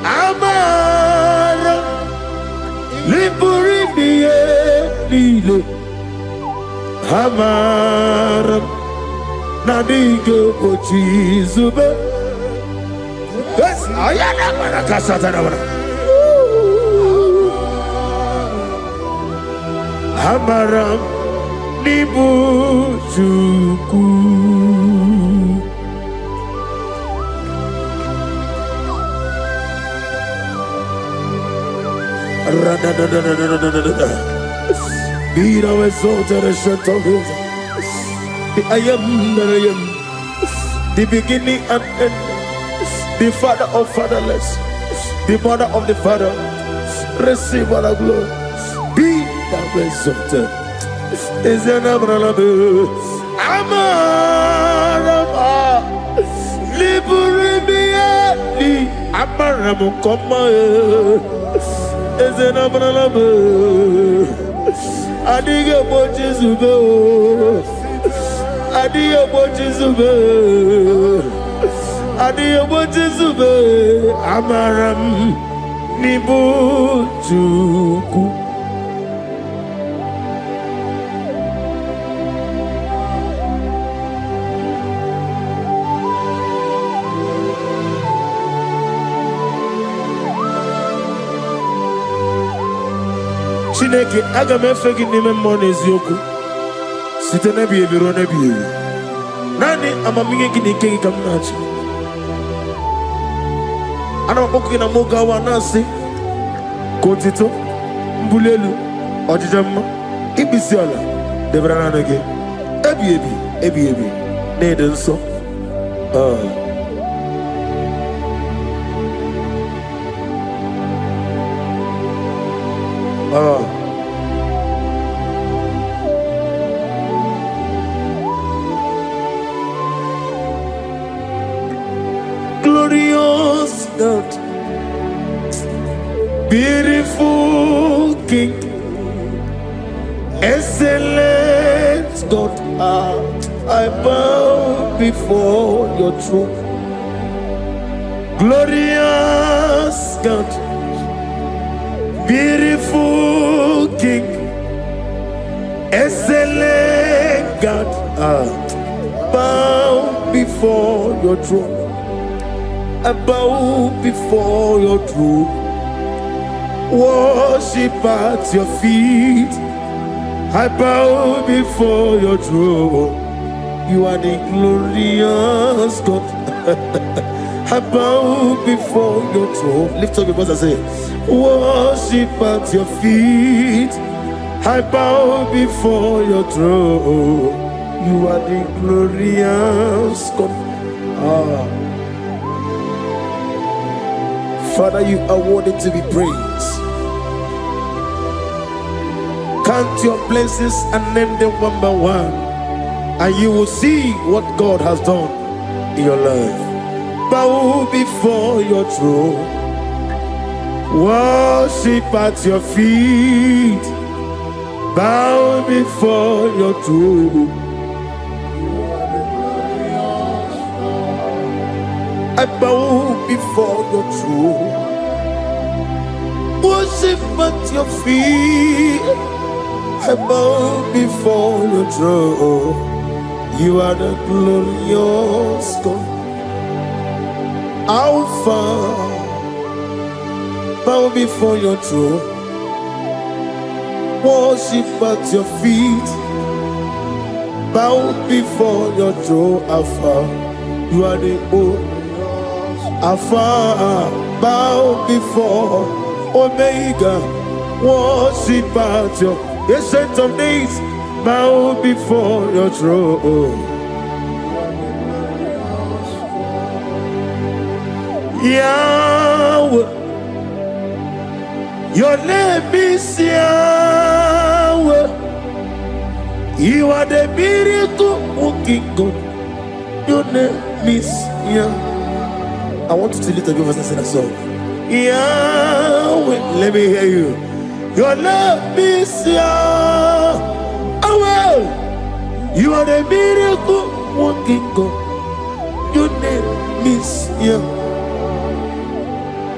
Amaram Liburibie Lile Amaram Nadige Pochi Zube. Yes, I am a Casatana. Amaram Nibu Juku. Be thou exalted and shut of his. The I am that I am, the beginning and end, the father of fatherless, the mother of the father. Receive all the glory. Be thou exalted. Is an Abraham Amaram Liburibie Amaram Koma is an Abraham Adiga Bochizube Adiga Bochizube Adiga Bochizube Amaram Nibu Juku. Chineke aga m efe gị n'ime mmụọ na eziokwu site n'ebi ebi ruo n'ebi ebi. Naanị amamihe gị na ike gị ka m na-achị. Ana m akpọku gị na mụ gawa na-asị ka otito mbuli elu ọjịja mma ikpisi ala debere naanị gị ebi ebi ebi ebi na-ede nsọ. Glorious God, beautiful King, excellent God, I bow before your throne. Glorious God, beautiful King, excellent God, bow before your throne. I bow before your throne, worship at your feet. I bow before your throne. You are the glorious God. I bow before your throne. Lift up your voice and say, worship at your feet. I bow before your throne. You are the glorious God. Father, you are worthy to be praised. Count your blessings and name them one by one, and you will see what God has done in your life. Bow before your throne, worship at your feet. Bow before your throne. I bow before your throne, worship at your feet. I bow before your throne. You are the glorious God. Alpha, bow before your throne, worship at your feet. Bow before your throne, Alpha. You are the old Alpha. Bow before Omega, worship at your ancient of days. Bow before your throne. Yahweh, your name is Yahweh. You are the miracle working God. Your name is Yahweh. I want you to lift up your voice and sing a song. Yahweh, let me hear you. Your name is Yahweh. You are the miracle working God. Your name is Yahweh.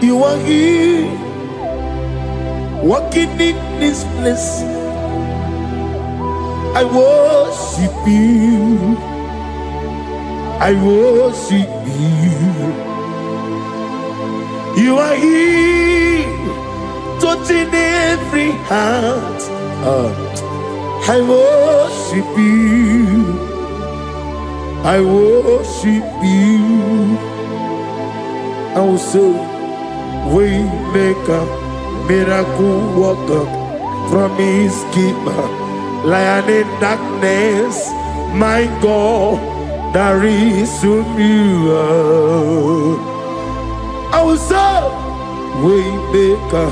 You are here, walking in this place. I worship you. I worship you. You are here, touching every heart. I worship you. I worship you. I will say, Waymaker, miracle worker, promise keeper, lion in darkness, my God, there is you. I will say, Waymaker,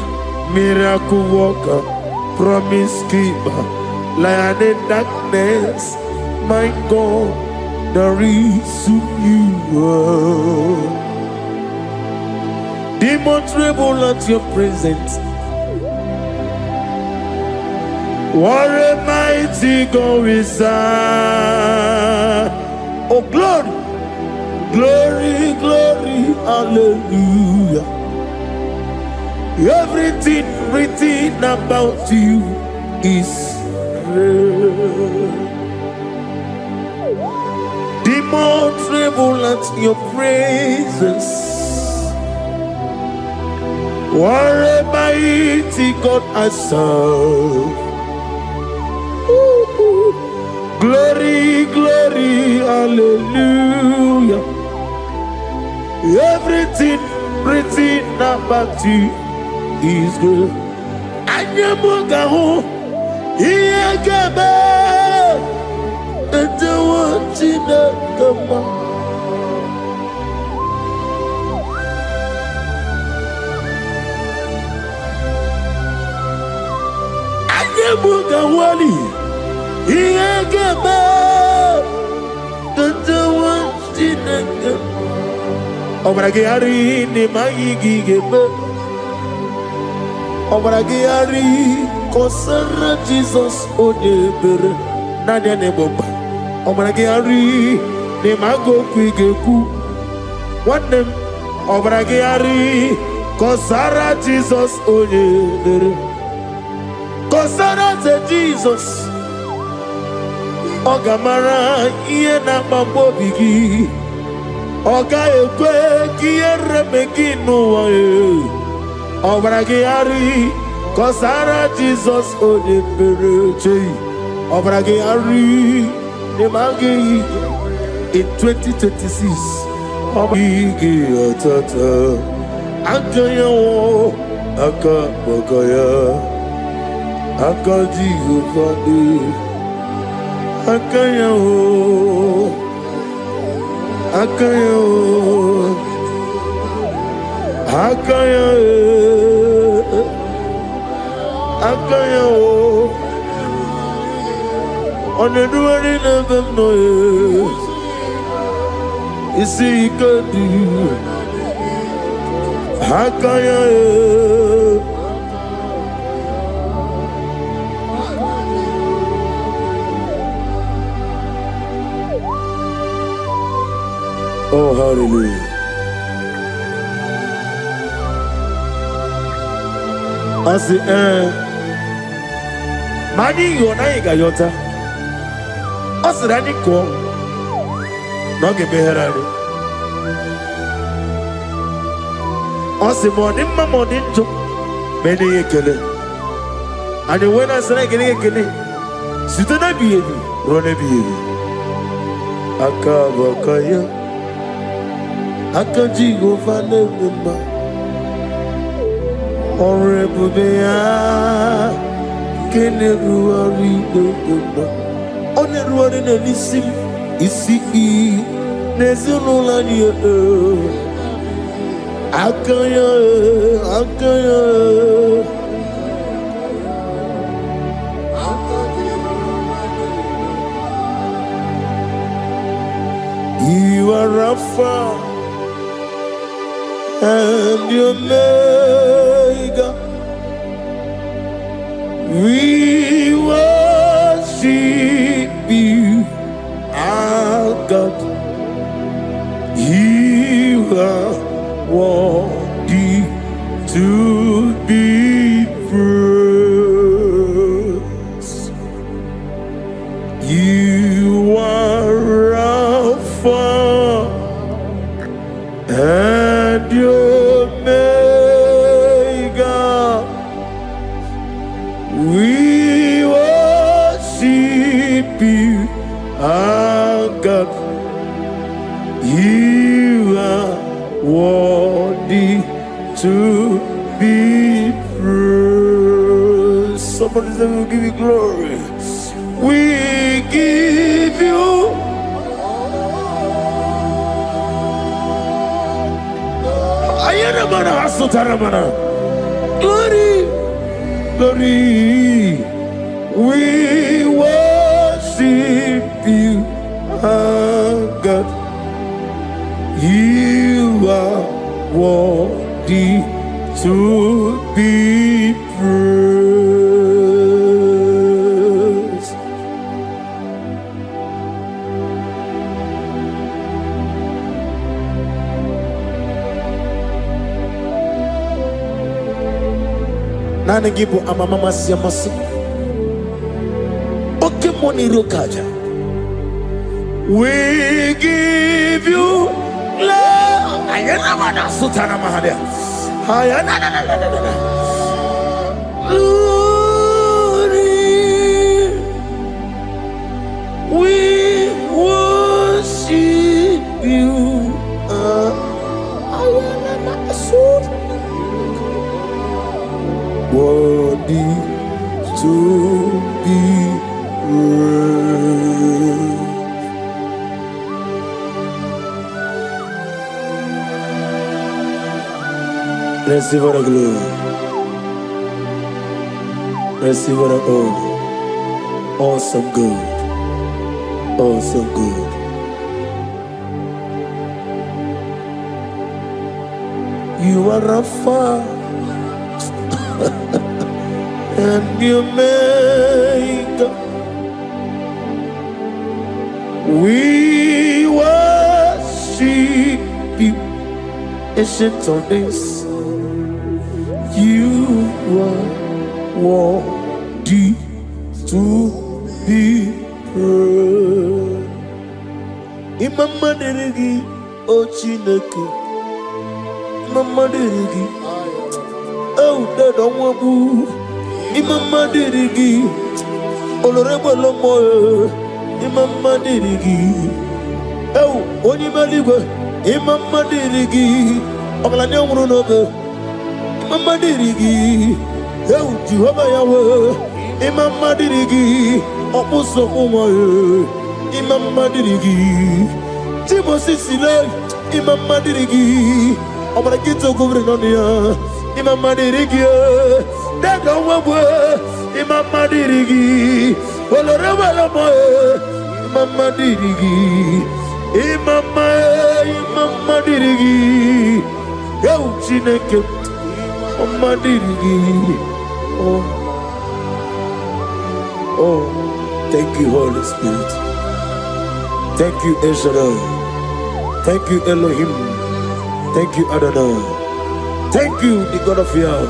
miracle worker, promise keeper, lion in darkness, my God, there is you. Demon tremble at your presence. What a mighty God is that? Oh, glory, glory, glory, hallelujah. Everything written about you is real. Demon tremble at your presence. What a mighty God I serve. Glory, glory, hallelujah. Everything written about you is good. Anyamugaho, Iyagaba, and the watching of the man. Mugawali, Iyagaba, the watching of the man. Obragiari, Nimayigi Gebe, Obragiari, Jesus Odebere, Nadia Neboba, Obragiari, Nemago Quigeku. One name Obragiari. Kosara Jesus Onye. Kosara Jesus. Ogamara iye na mambo bigi. Oga ekwe kiye remegi nuwa e. Obragiari. Kosara Jesus Onye Pereche. Obragiari. Nemagi in 2026. Obragi atata. Akaya wo. Akabakaya. Akaji ufadi. Akaya wo. Akaya wo. Akaya Akaya wo. Oneduwari nebem noye. Isi ikadi. Akaya oh, hallelujah. I say, Mani Yonaiga Yota. I said, I didn't call. Not give me her. I said, morning, my morning, many a killer. And when I said, I get a killer, sit on a baby, run a baby. Akabakaya Akaji go find a member. Honorable Bea Keneruari Dogba. Honorable Nenissim Isi Nezunolania Akaya Akaya. You are Alpha and Omega. We worship you, our God. You are worthy to be praised. You are Alpha and Omega. We worship you, our God. You are worthy to be praised. Somebody say, we'll give you glory. We give you glory, glory. We worship you, our God. You are worthy to be praised. Nana gibu amamama siyamasi. Oke moni rokaja. We give you love. Ayana mana sutana mahadia. Ayana na. Glory. We worship you. Ayana mana sut. Worthy to be praised. Receive our glory. Receive our honor. Awesome God. Awesome God. You are Alpha and Omega. We were ancient of days, you are worthy to be praised. Imama derigi o Chineke, Imama derigi o Dadonwabu, Imama derigi olorebolomo, Imama derigi o Onimaligwe, Imama derigi ogalanya wurunobe, Imama derigi o Jehovah Yahweh, Imama derigi opuso umoye, Imama dirigi, Timosi Sile, Imama dirigi, Omara Kito Governonia, Imama dirigi, Dadonwabu, Imama dirigi, Olorewalamo, Imama dirigi, Imama dirigi, Yo Chineke, Imama dirigi, oh, thank you, Holy Spirit. Thank you, El Shaddai. Thank you, Elohim. Thank you, Adonai. Thank you, the God of Yah.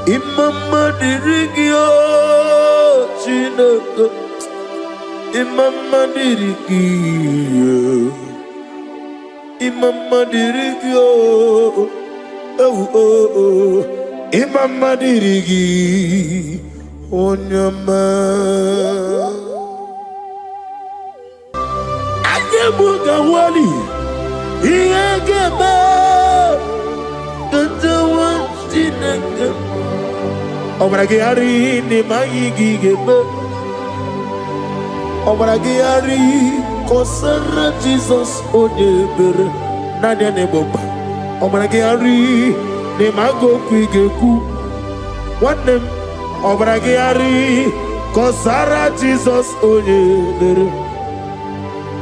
Imama dirigio, Chineke. Imama dirigio. Imama dirigio. Oh. Imama dirigi. Onyama. Mugawali, Iagaba, Gantawa, Chineke, Obragiari, Nimagigaba, Obragiari, Kosara Jesus, Odeber, Nadia Neboba, Obragiari, Nimago Quigeku, one name, Obragiari, Kosara Jesus, Odeber.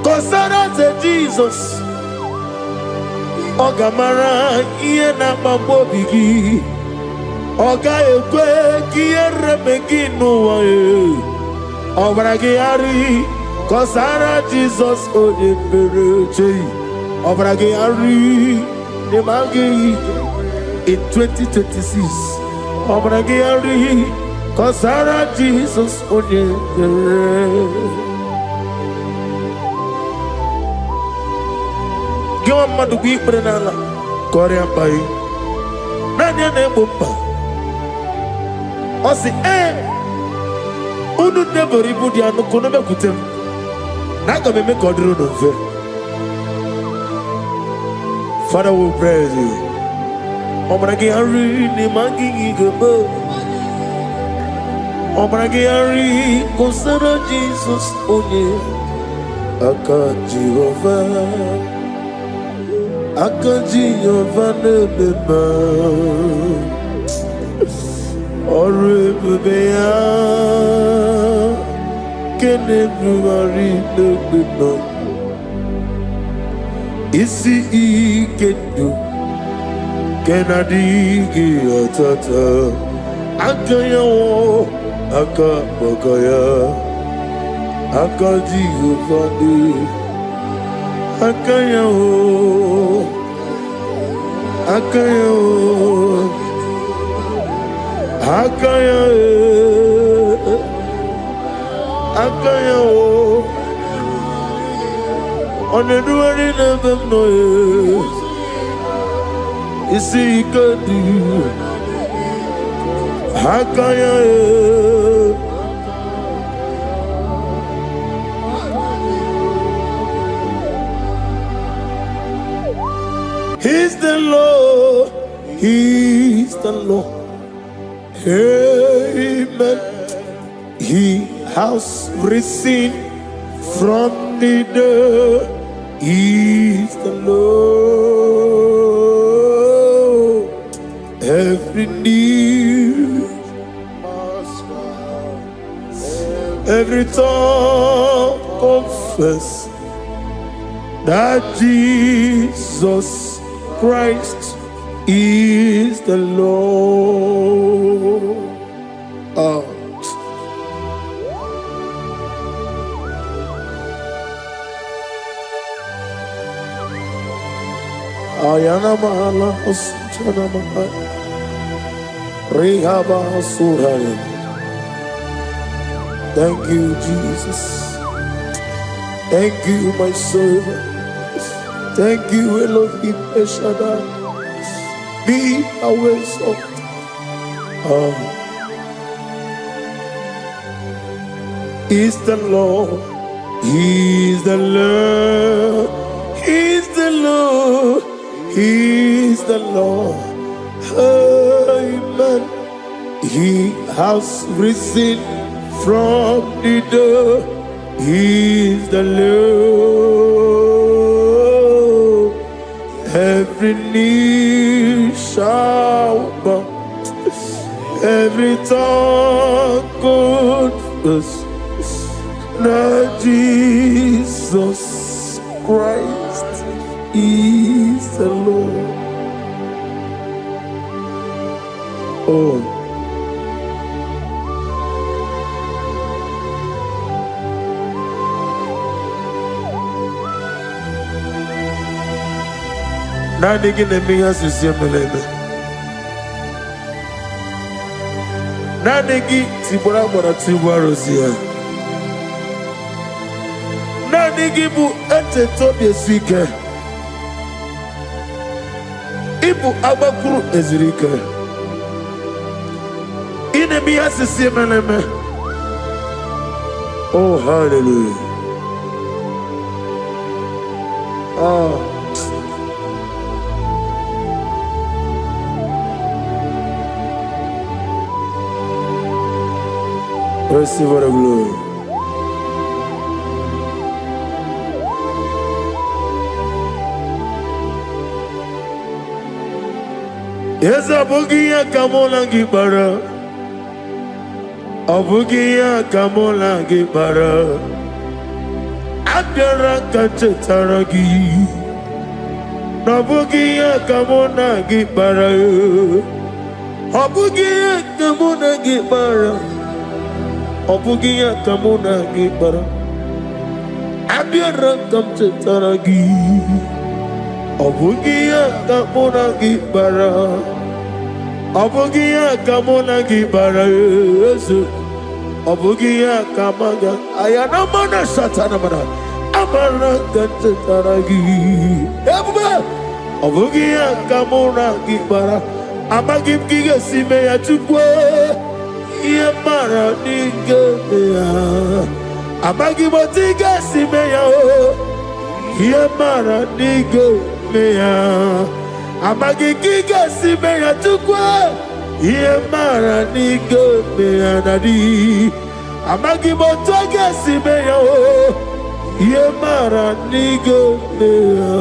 Kosara te Jesus, Ogamara iye na mambobigi, Oga ekwe kiye remegi nuwae, Obragiari, Kosara Jesus odebereche, Obragiari, Nemagi in 2026, Obragiari, Kosara Jesus odebereche. Give madu bi prenala Korea pai Nadia nebompa Osi Unu nebori budi anu kono be kutem Naga me kodro no fe. Father, we praise you. Obragi ari ni mangi gebo Obragi ari kosara Jesus onye Aka Jehovah Akajiovanebeba Orebeya Kenebruari nebeba Isi ikendu Kenadigi atata Akayawo Akabakaya Akajiovane Akayawo Akayawo Akayawo Akayawo Oneduari nebemnoye Isi ikadu Akayawo He's the Lord, He's the Lord. Amen. He has risen from the dead. He's the Lord. Every knee, every tongue confess that Jesus Christ is the Lord. Ayana mahala osutana mahala. Rehaba suraya. Thank you, Jesus. Thank you, my servant. Thank you, Elohim Eshadai. Be our exalted. Is the Lord. He's the Lord. He's the Lord. He's the Lord. Amen. He has risen from the dead. He's the Lord. Every knee shall bow. Every tongue confess that Jesus Christ is the Lord. Oh. Nani gine miya sisiyemeleme. Nani gi tibora bora tibora rozia. Nani gi bu ete tobi esike. Ibu abakuru ezirike. Ine miya sisiyemeleme. Oh, hallelujah. Oh. Receive the glory. Yes, Abugia Kamola Gibara. Abugia Kamola Gibara. Abdara Kachetaragi. Nabugia Kamona Gibara. Abugia Kamona Gibara. Obugia kamuna gibara. Abiara kamchetaragi. Obugia kamuna gibara. Obugia kamuna gibara. Obugia kamaga. Ayana mana satana mana. Amara kamchetaragi. Obugia kamuna gibara. Amagim giga simeya chukwe. Yemara nigeya, abagi botiga simeya o. Yemara nigeya, abagi giga simeya tukwa. Yemara nigeya nadi, abagi botiga simeya o. Yemara nigeya.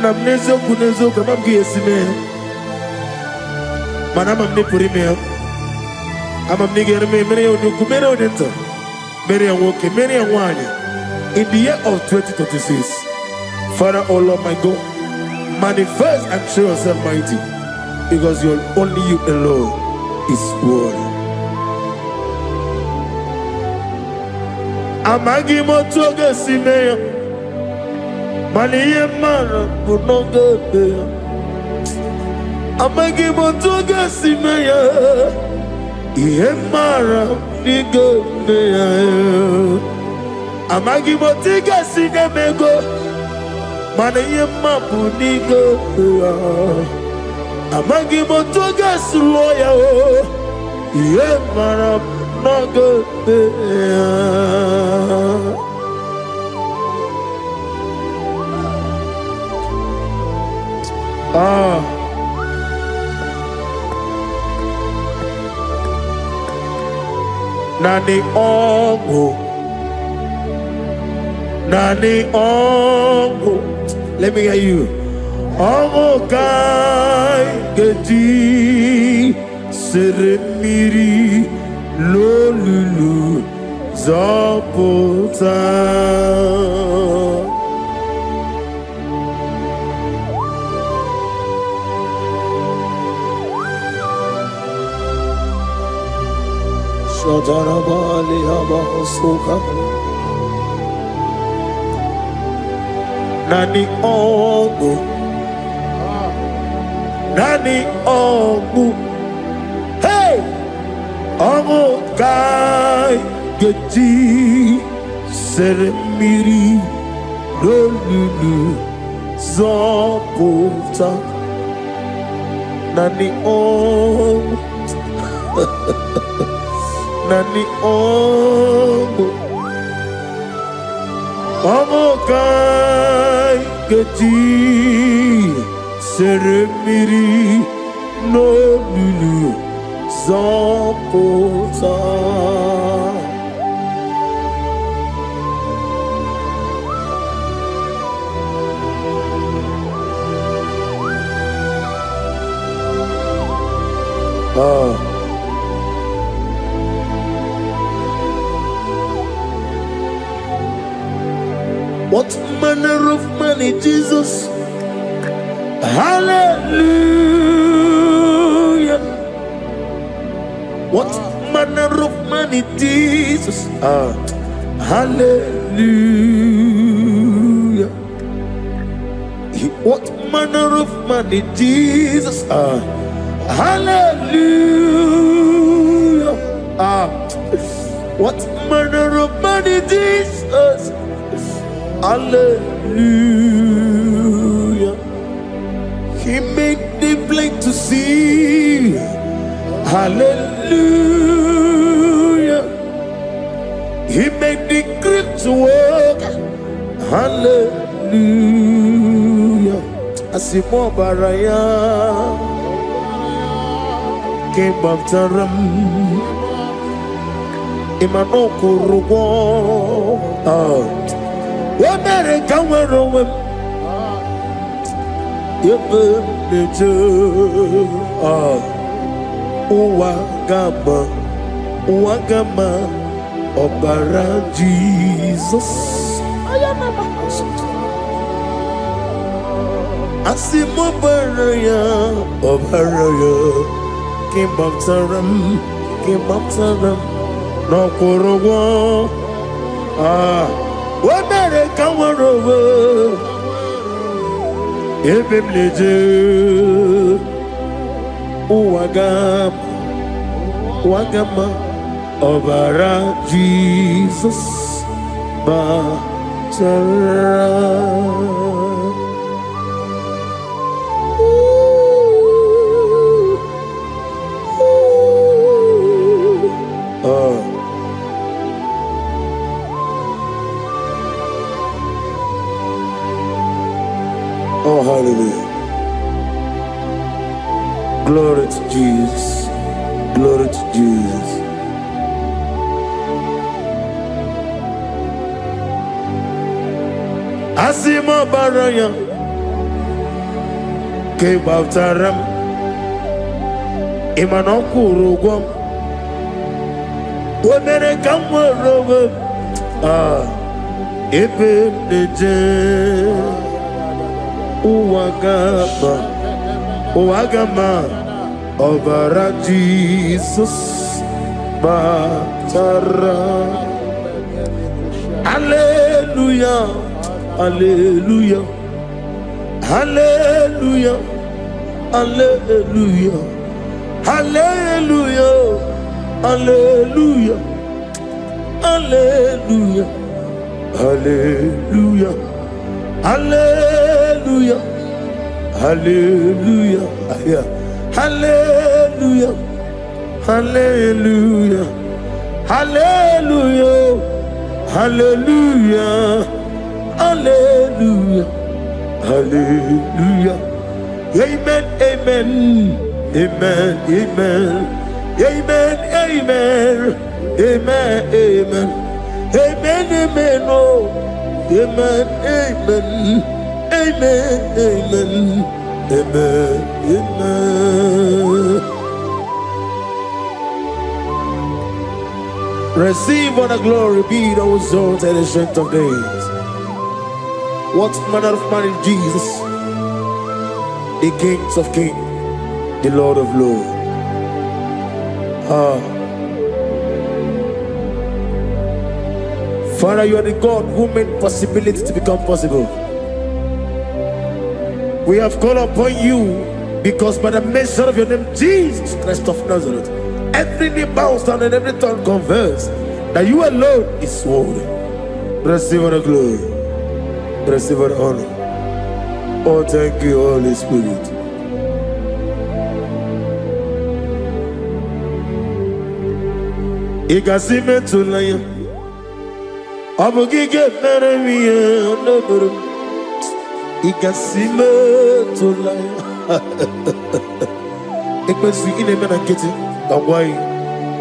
Namnezo kunezo kamabgi simeya. Manama mnipurime ama mnigereme mere onuku mere onenta mere anwoke mere anwanya in the year of 2026. Father, oh Lord my God, manifest and show yourself mighty, because only you alone is worthy. Amagi motoga simeya maniye mara bunoga beya. Amagi motoga simeya, ihemara nigemeya. Amagi motiga sinemego, mana ihemapu nigemeya. Amagi motoga suloya o, ihemara nigemeya. Nani ongo, nani ongo. Let me hear you. Ongo kai gedi seremiri lolulu zapota. Shadarabali haba suka. Nani Ogu, Nani Ogu, hey, Ogu Kai Geti Seremiri Lulu Zopota Nani Ogu, Nani Ogu, Ogu Kai Geti Seremiri no lulu zapota. What manner of money, Jesus? Hallelujah. What manner of money, Jesus? Hallelujah. What manner of money, Jesus? Hallelujah. What manner of money, Jesus? Hallelujah. He made the blind to see. Hallelujah. He made the crippled to walk. Hallelujah. Asimo baraya came after him. Imano kurugo. America were Uwagama Obara Jesus Asimo Baraya Obaraya Came up to them No Kuruwa America were Ebemleje Uwagama Obara Jesus Batara. Oh, hallelujah. Glory to Jesus. Glory to Jesus. Asimo baraya came after him. Imanokuru Womere kamworowe Ebeneje Uwagama Obara Jesus Batara. Hallelujah. Hallelujah. Hallelujah. Hallelujah. Hallelujah. Hallelujah. Hallelujah. Hallelujah. Hallelujah. Hallelujah. Hallelujah. Hallelujah. Hallelujah. Hallelujah. Hallelujah. Hallelujah. Amen. Amen. Amen. Amen. Amen. Amen. Amen. Amen. Amen. Amen. Oh. Amen. Amen. Amen. Amen. Amen. Amen. Receive all the glory, be thou exalted the strength of days. What manner of man is Jesus? The Kings of Kings, the Lord of Lords. Father, you are the God who made possibility to become possible. We have called upon you because by the mention of your name, Jesus Christ of Nazareth, every knee bows down and every tongue confesses that you alone is worthy. Receive the glory. Receive the honor. Oh, thank you, Holy Spirit. Igasime tulaya, abugige meremiye onoburu. Igasime tulaya. Ekwensu ineme na kiti kawai.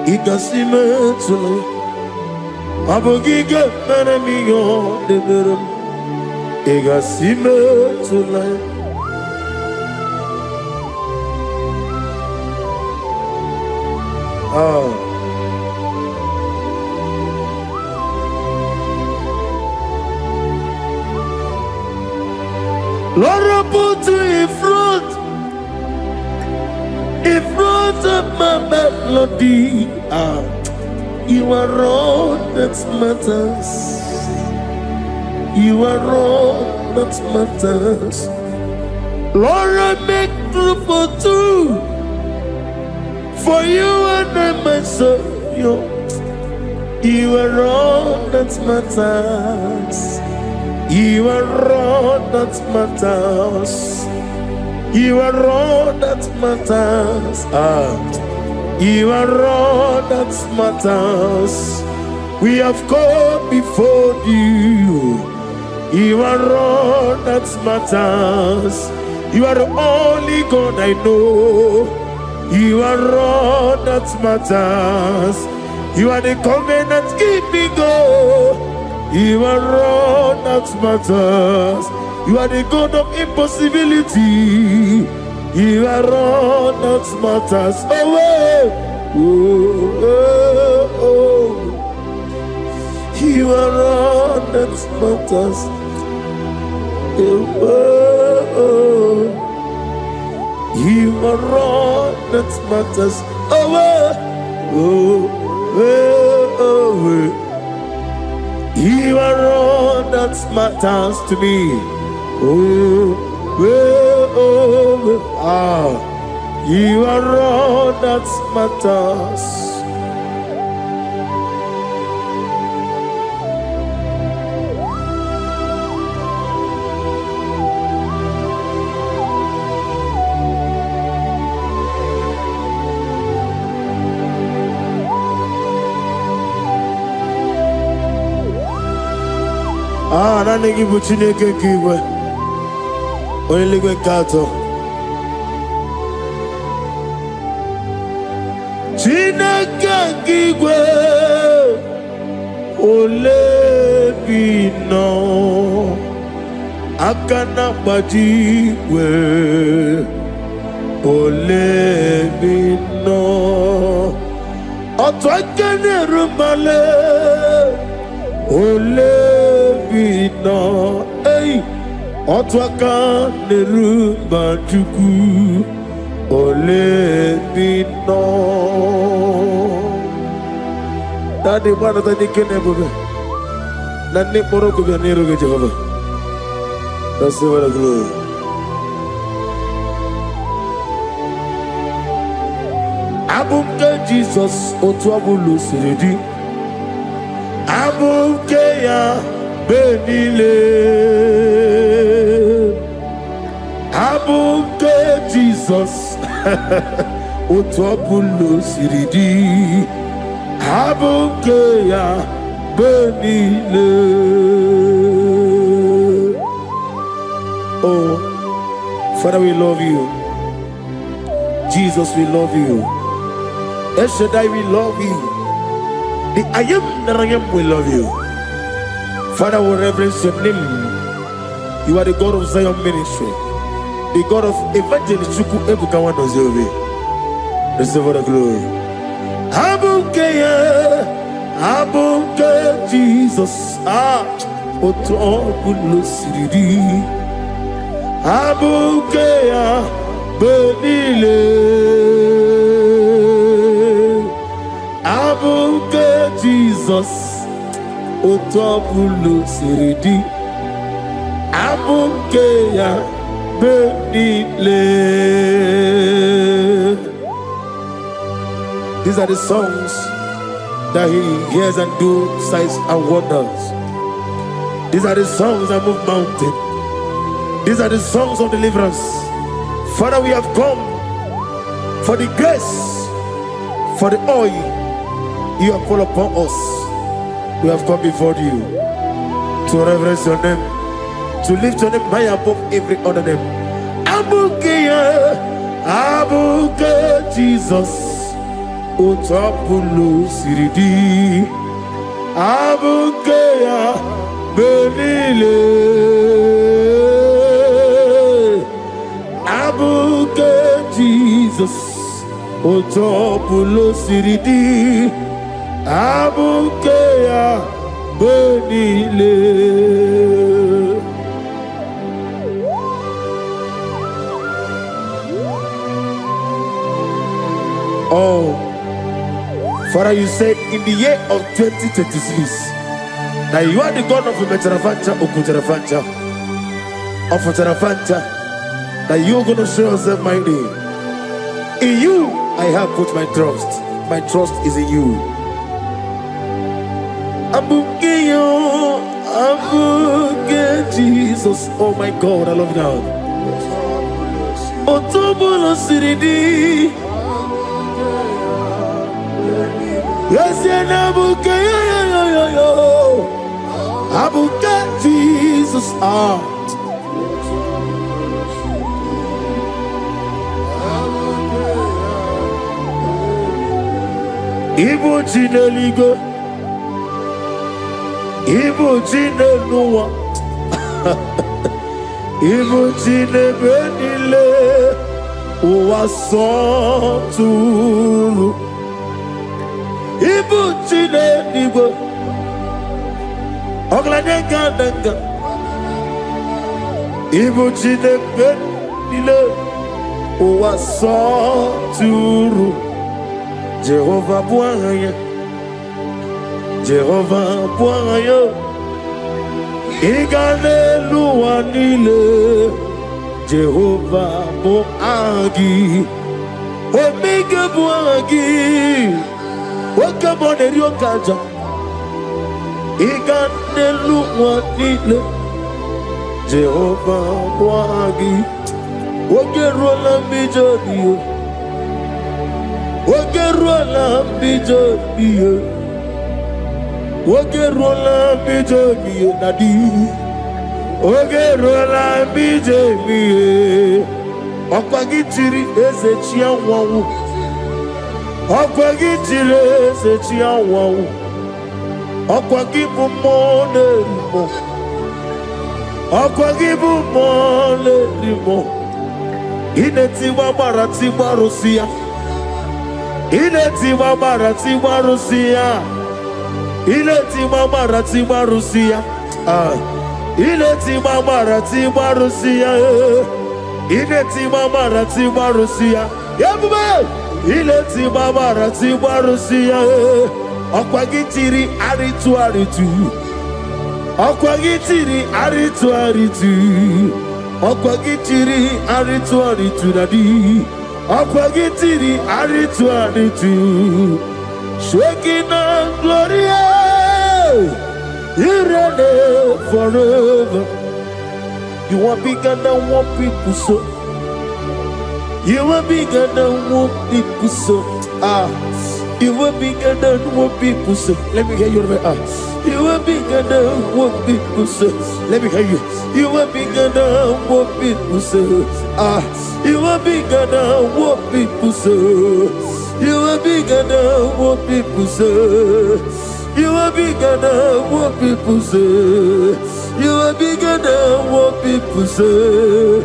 Igasime tulaya, abugige meremiye onoburu. Igasime tulaya. Lord, I put you in front of my melody. You are all that matters. You are all that matters. Lord, I make room for two, for you and I myself. You are all that matters. You are all that matters. You are all that matters. You are all that matters. We have come before you. You are all that matters. You are the only God I know. You are all that matters. You are the covenant keeping God. You are all that matters. You are the God of impossibility. You are all that matters. You are all that matters. You are all that matters. You are all that matters to me. You are all that matters. Nanegi buchineke kiwe oyeligwe kato chineke kiwe olebino akana bajiwe olebino otwakene rumale olebino otwaka nerumba juku olebino. Daddy, what are the Kenebube? Nani Moroko Nero Jehovah. That's the word of glory. Abumke Jesus Otwabulu Siridi. Abumke ya Benile. Abumke Jesus Otwabulu Siridi. Abumke ya Benile. Oh, Father, we love you. Jesus, we love you. El Shaddai, we love you. The I am that I am, we love you. Father, we reverence your name. You are the God of Zion ministry, the God of evangelist Chuku Ebukawa Nozobe. Receive the glory. Abuke Jesus, Oto Bulusiri, Abuke ya Benile, Abuke Jesus, Oto Bulusiri, Abuke ya These are the songs that he hears and do signs and wonders. These are the songs that move mountain. These are the songs of deliverance. Father, we have come for the grace, for the oil you have poured upon us. We have come before you to reverence your name, to lift your name high above every other name. Abuke Jesus, Utapulu Siridi, Abuke ya Benile, Abuke Jesus, Utapulu Siridi, Abuke ya Benile. Oh, Father, you said in the year of 2026 that you are the God of Metarafancha, Okutarafancha, of Tarafancha, that you are going to show yourself mighty. In you, I have put my trust. My trust is in you. Abukeyo, Abuke Jesus. Oh my God, I love God. Otobulo Siridi. Yes, Abuke, Abuke Jesus. Ibu Chineligo, Ibu Chinelua, Ibu Chinebenile, Uwasoturu. Ibu Chineligo, Oglanenga, Ibu Chinebenile, Uwasoturu. Jehovah Bwanya, Jehovah Bwanya, Iganeluanile, Jehovah Boagi, Omega Boagi, Wakabone Ryokaja, Iganeluanile, Jehovah Boagi, Wagerola Mijodio. Wagerola bijobiye, Wagerola bijobiye nadi, Wagerola bijobiye. Okwagitiri ezechi anwawu, Okwagitiri ezechi anwawu, Okwagibu monerimo, Okwagibu monerimo. Ineti wabarati warusia. Ileti mama Rusia, Ileti mama Rusia, Ileti mama Rusia, Ileti mama Rusia, Yabuba, Ileti mama Rusia, Okwagitiri aritu, Okwagitiri aritu nadi. Akwagitiri aritu, Shekinah Gloria, you reign forever. You are bigger than what people say. You are bigger than what people say. You are bigger than what people say. Let me hear you. You are bigger than what people say. Let me hear you. You are bigger than what people say. You are bigger than what people say. You are bigger than what people say. You are bigger than what people say. You are bigger than what people say.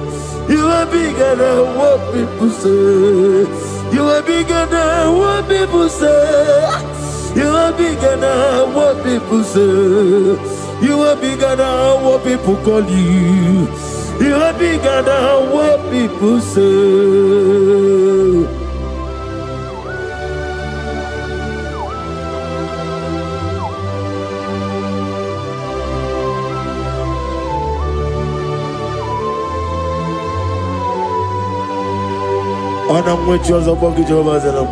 You are bigger than what people say. You are bigger than what people say. You are bigger than what people say. You are bigger than what people call you. You are bigger than what people say. Ona mwechi ozo bogi Jehovah Zelam.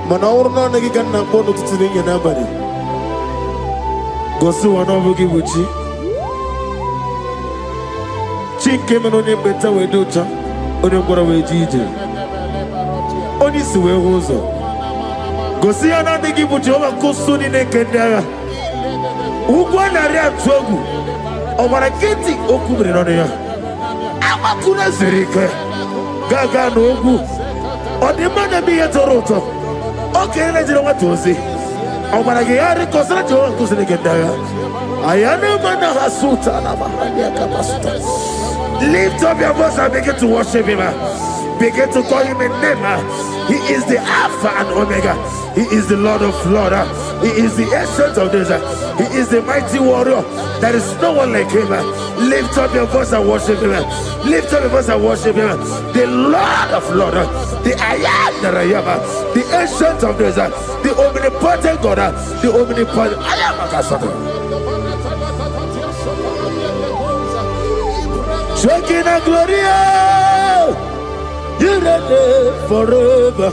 Mana urno na gi kan na bono tutuni nya na bari. Gosu wana bogi buchi. Chinke meno ne beta we docha. Oni ngora we jije. Oni suwe hozo. Gosi ana digi buchi oba kusuni ne kendara. Ugwa na ria tsogu. Obara keti okubire no ya. Amakuna zirike. Gaga no ogu. Odimana bi yetoroto. Okay, let's do what was it. Obara ge ari kosra jo kusini kendara. Ayana mana hasuta na mahania kapasuta. Lift up your voice and begin to worship him. Begin to call him a name. He is the Alpha and Omega. He is the Lord of Lords. He is the Ancient of Days. He is the mighty warrior. There is no one like him. Lift up your voice and worship him. Lift up your voice and worship him. The Lord of Lords. The I am that I am. The Ancient of Days. The omnipotent God. The omnipotent I am. Shekinah Gloria, you reign forever.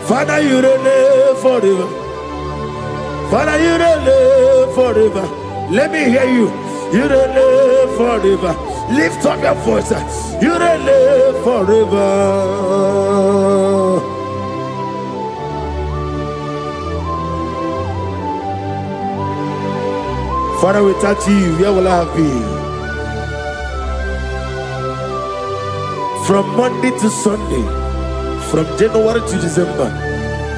Father, you reign forever. Father, you reign forever. Let me hear you. You reign forever. Lift up your voice. You reign forever. Father, without you, where will I have been? From Monday to Sunday, from January to December,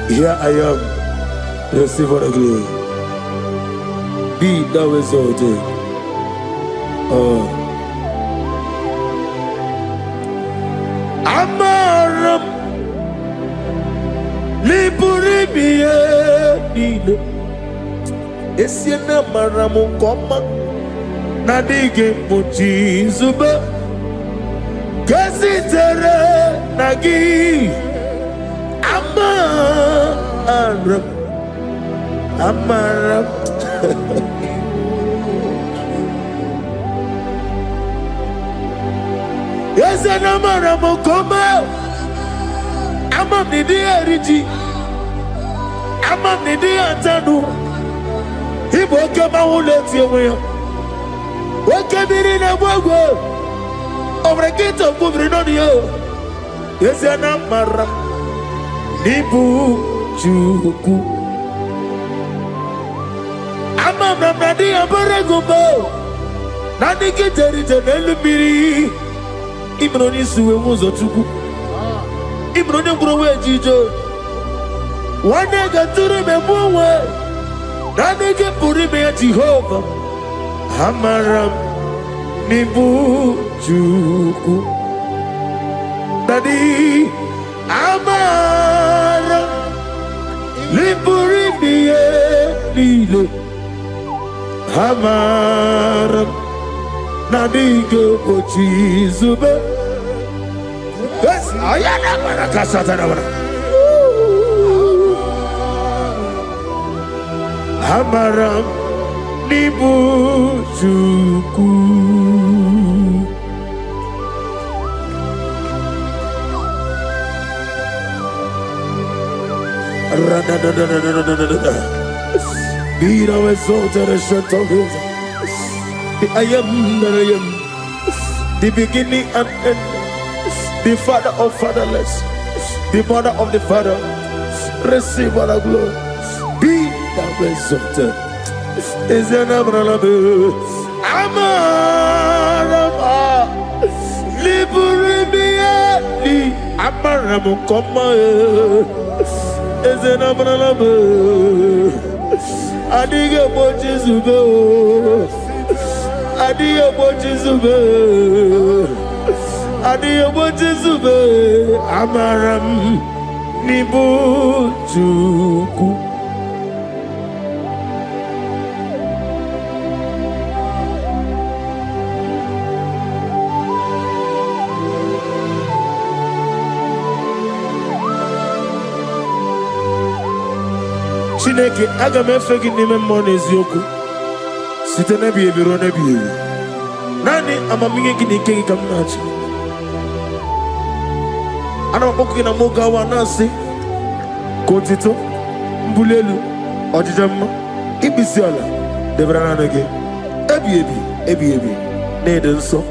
here I am. Receive all the glory. Be thou exalted. Amaram Liburibie Nino Esiena Maramu Koma Nadige Muchi Zuba Kasitere Nagi Amaram Yes, and Amaram Koma Amam Nidi Ariji Amam Nidi Antanu He woke up my whole way. What can be in a world? Over a gate of moving on you. Yes, and Amaram Nibu Chuku Amam Nadi Abaragubo Nadi Kitari Elubiri Ibroni Suwe Muzotuku Ibroni Browe Jijo One day got to remember Nadi Purime Jehovah Amaram Nibu Chuku Nadi Amaram Liburibie Lilo Amaram Nadigo Ochizube Yes, Ayana Marakasatana Amaram Nibu Chuku Be thou exalted and shut of his. The I am that I am, the beginning and end, the father of fatherless, the mother of the father. Receive all the glory. Be thou exalted. Is an Abraham Amaram Liburibi Amaram Koma is an Abraham Adiga Bochizube Adiga Bochizube Adiga Bochizube Amaram Nibu Chuku Chineke aga m efe gị n'ime mmụọ na eziokwu site n'ebi ebiro n'ebi ebi naanị amamihe gị na ike gị ka m na-achị Ana maboku na moga wanasi. Kotito, mbulelu, ojijama, ibisiala, debrana nage. Ebi. Nedenso.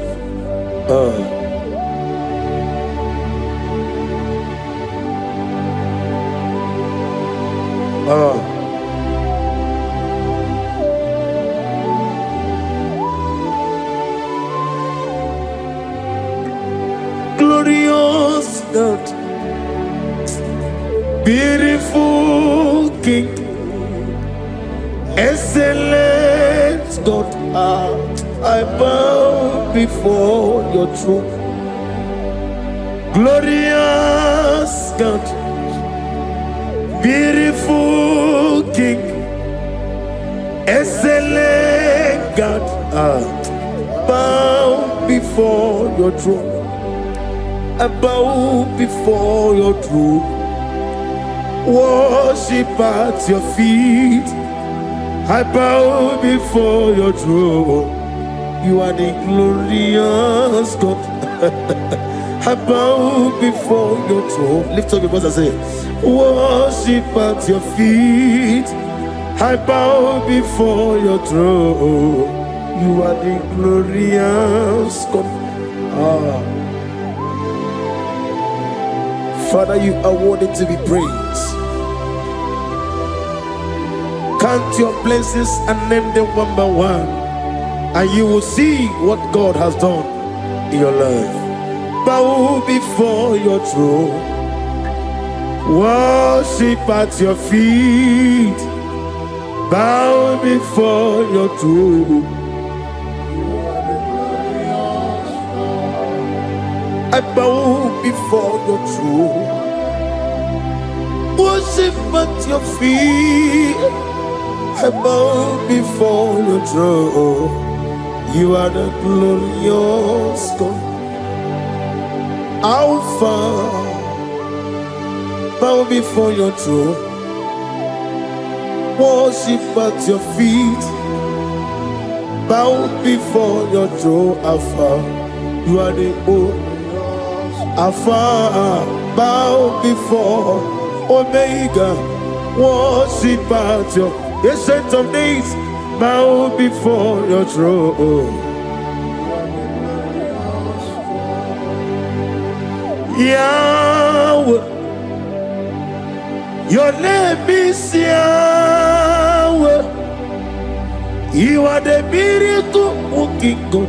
Glorious God, beautiful King, excellent God, I bow before your throne. Glorious God, beautiful King, excellent God, I bow before your throne. I bow before your throne, worship at your feet. I bow before your throne. You are the glorious God. I bow before your throne. Lift up your voice and say, worship at your feet. I bow before your throne. You are the glorious God. Father, you are worthy to be praised. Count your blessings and name them one by one, and you will see what God has done in your life. Bow before your throne, worship at your feet. Bow before your throne. I bow before your throne, worship at your feet. I bow before your throne. You are the glorious God, Alpha. Bow before your throne, worship at your feet. Bow before your throne, Alpha. You are the old Alpha. Bow before Omega, worship at your ancient of days. Bow before your throne. Yahweh, your name is Yahweh. You are the miracle working God.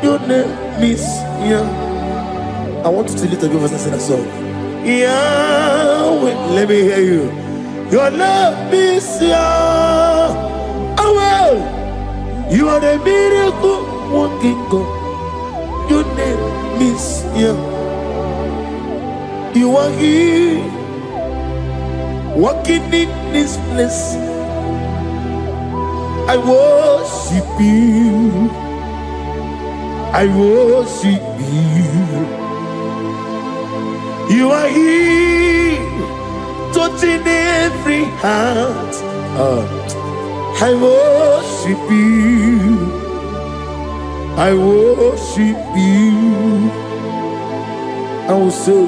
Your name is Yahweh. I want you to lift up your voice and sing a song. Yahweh, let me hear you. Your name is Yahweh. You are the miracle working God. Your name is Yahweh. You are here, walking in this place. I worship you. I worship you. You are here, touching every heart. I worship you. I worship you. I will say,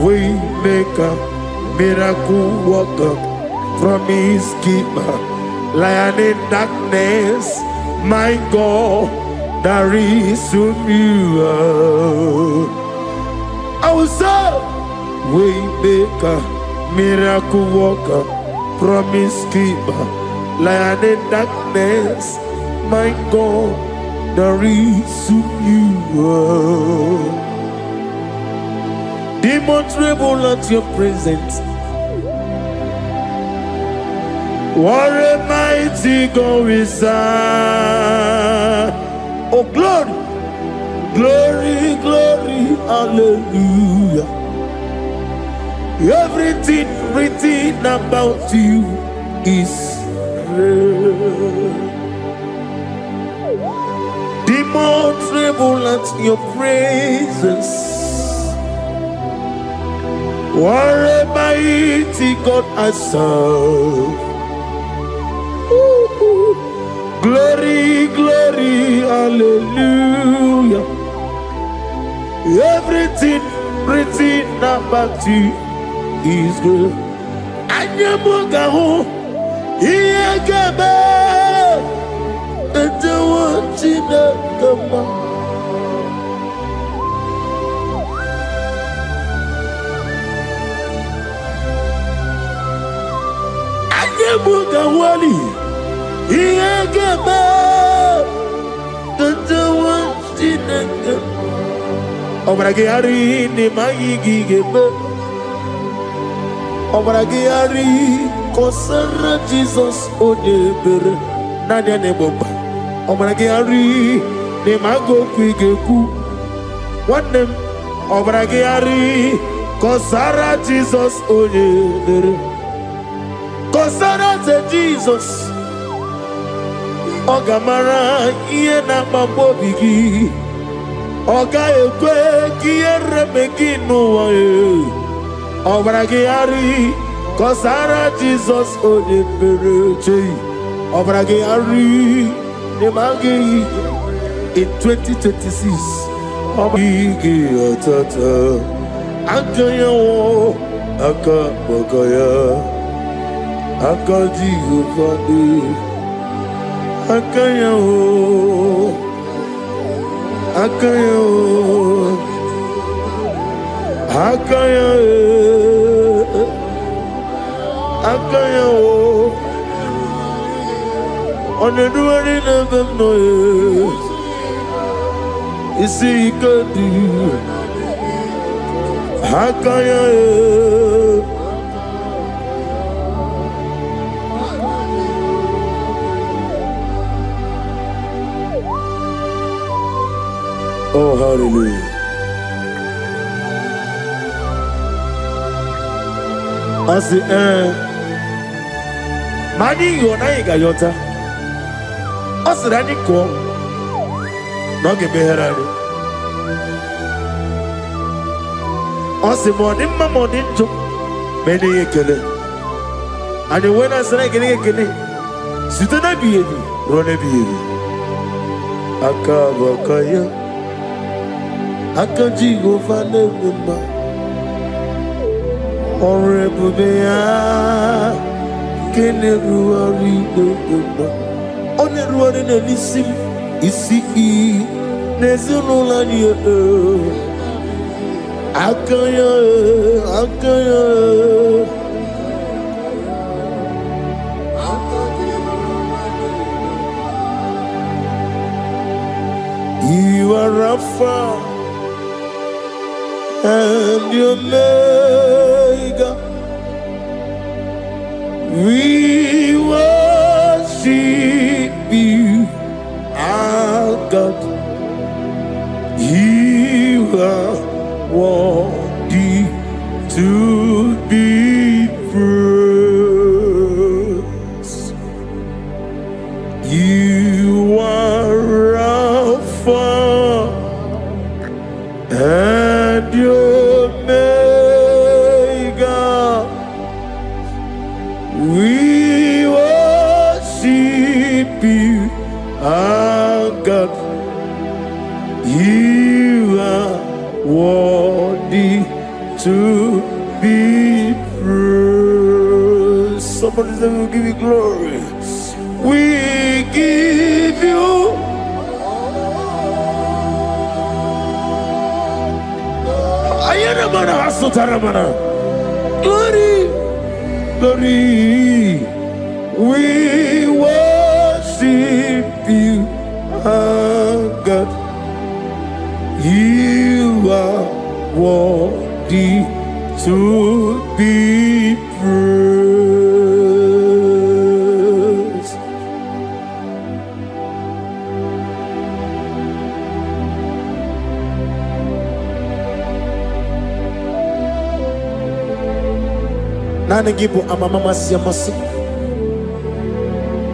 Waymaker, miracle worker, promise keeper, lion in darkness, my God, there is you. I will say, Waymaker, miracle worker, promise keeper, lion in darkness, my God, there is you. Demon tremble at your presence. What a mighty God we serve. Oh, glory, glory, glory, hallelujah. Everything written about you is real. Demon tremble at your presence. What a mighty God I serve. Glory, glory, hallelujah. Everything everything about you is good. Anyamugaho, Iyagaba, and the one in the mouth. Mugawali, Iyagaba, Tantawa, Stinaka, Obragiari, Nemagi Gaba, Obragiari, Kosara Jesus, Odeber, Nadia Neboba, Obragiari, Nemago Quigeku, one name, Obragiari, Kosara Jesus, Odeber. Kosara Jesus, Ogamara, Iena Mambobigi, Oga Ekwe, Kiere Megino, Obragiari, Kosara Jesus, Odebereche, Obragiari, Nemagi, in 2026, Obigi Atata, Ankayo, Akabogaya. Akaji Ufadi Akayo Akayo Akayo Akayo On the duty of them noise You see Kadi Akayo Oh, hallelujah. As the Mani Yona Yota As the Raniko Nogi Beherani As the morning, Mamodin took many killer. And when I said, Sitana Bibi, Rone Bibi Akabakaya. Akaji go fane bumba, ore bubea, kene ruari bumba, one ruari ne lisim, isi nezuno lani akaya, akaya. You are Rafa. And your Omega, we worship you, our God. You are worthy to be praised. You are Alpha and your Omega, we worship you, our God. You are worthy to be praised. Somebody say, we'll give you glory. We give you glory, glory. We worship you, our God. You are worthy to be praised. Nana gibo amamama siyamasi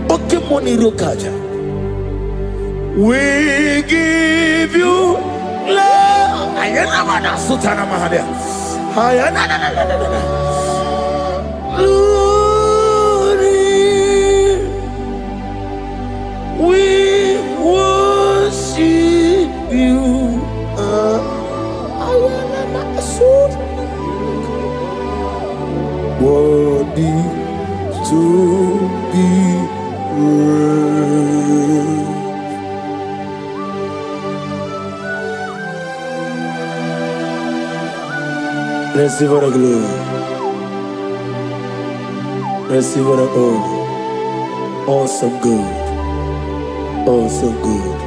oke moni rokaja. We give you love. Ayana mana sutana mahadia. Ayana glory. We worship you. Ayana masu. Receive the glory. Receive the honor. Awesome God. Awesome God.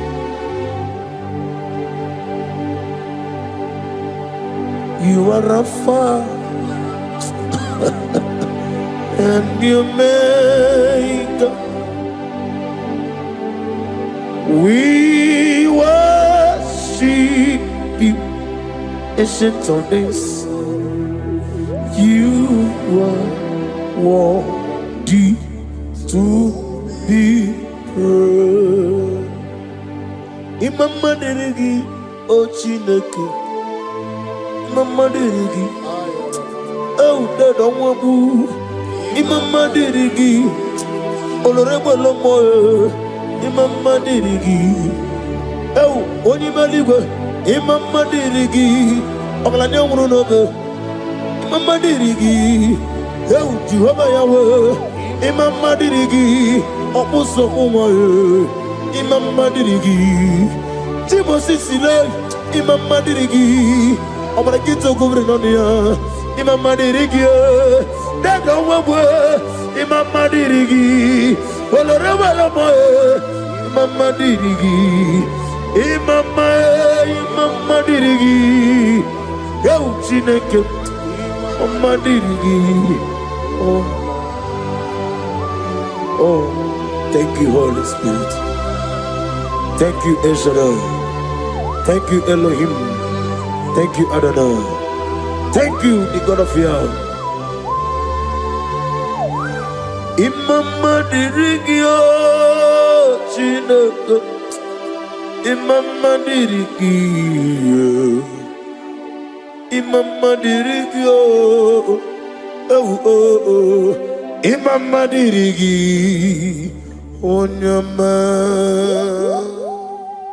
You are Alpha and the Omega. We worship you, ancient of days. You are worthy to be praised. Imama derigi o Chineke. Imama derigi o Dadonwabu. Imama derigi olorebo lomo. Imama derigi o Onyemaligwe. Imama derigi oglanye nwurunobe. Imama dirigi, Jehovah Yahweh. Imama dirigi, Opuso Umaye. Imama dirigi, Timosi Sile. Imama dirigi, Obrakito Governonia. Imama dirigi, Dadonwabu. Imama dirigi, Olorewalamoye. Imama dirigi, Imama dirigi, Chineke. Oh, thank you, Holy Spirit. Thank you, El Shaddai. Thank you, Elohim. Thank you, Adonai. Thank you, the God of Yahweh. Imama dirigi o Chineke. Imama dirigi. Imama dirigi Imama dirigi Onyama.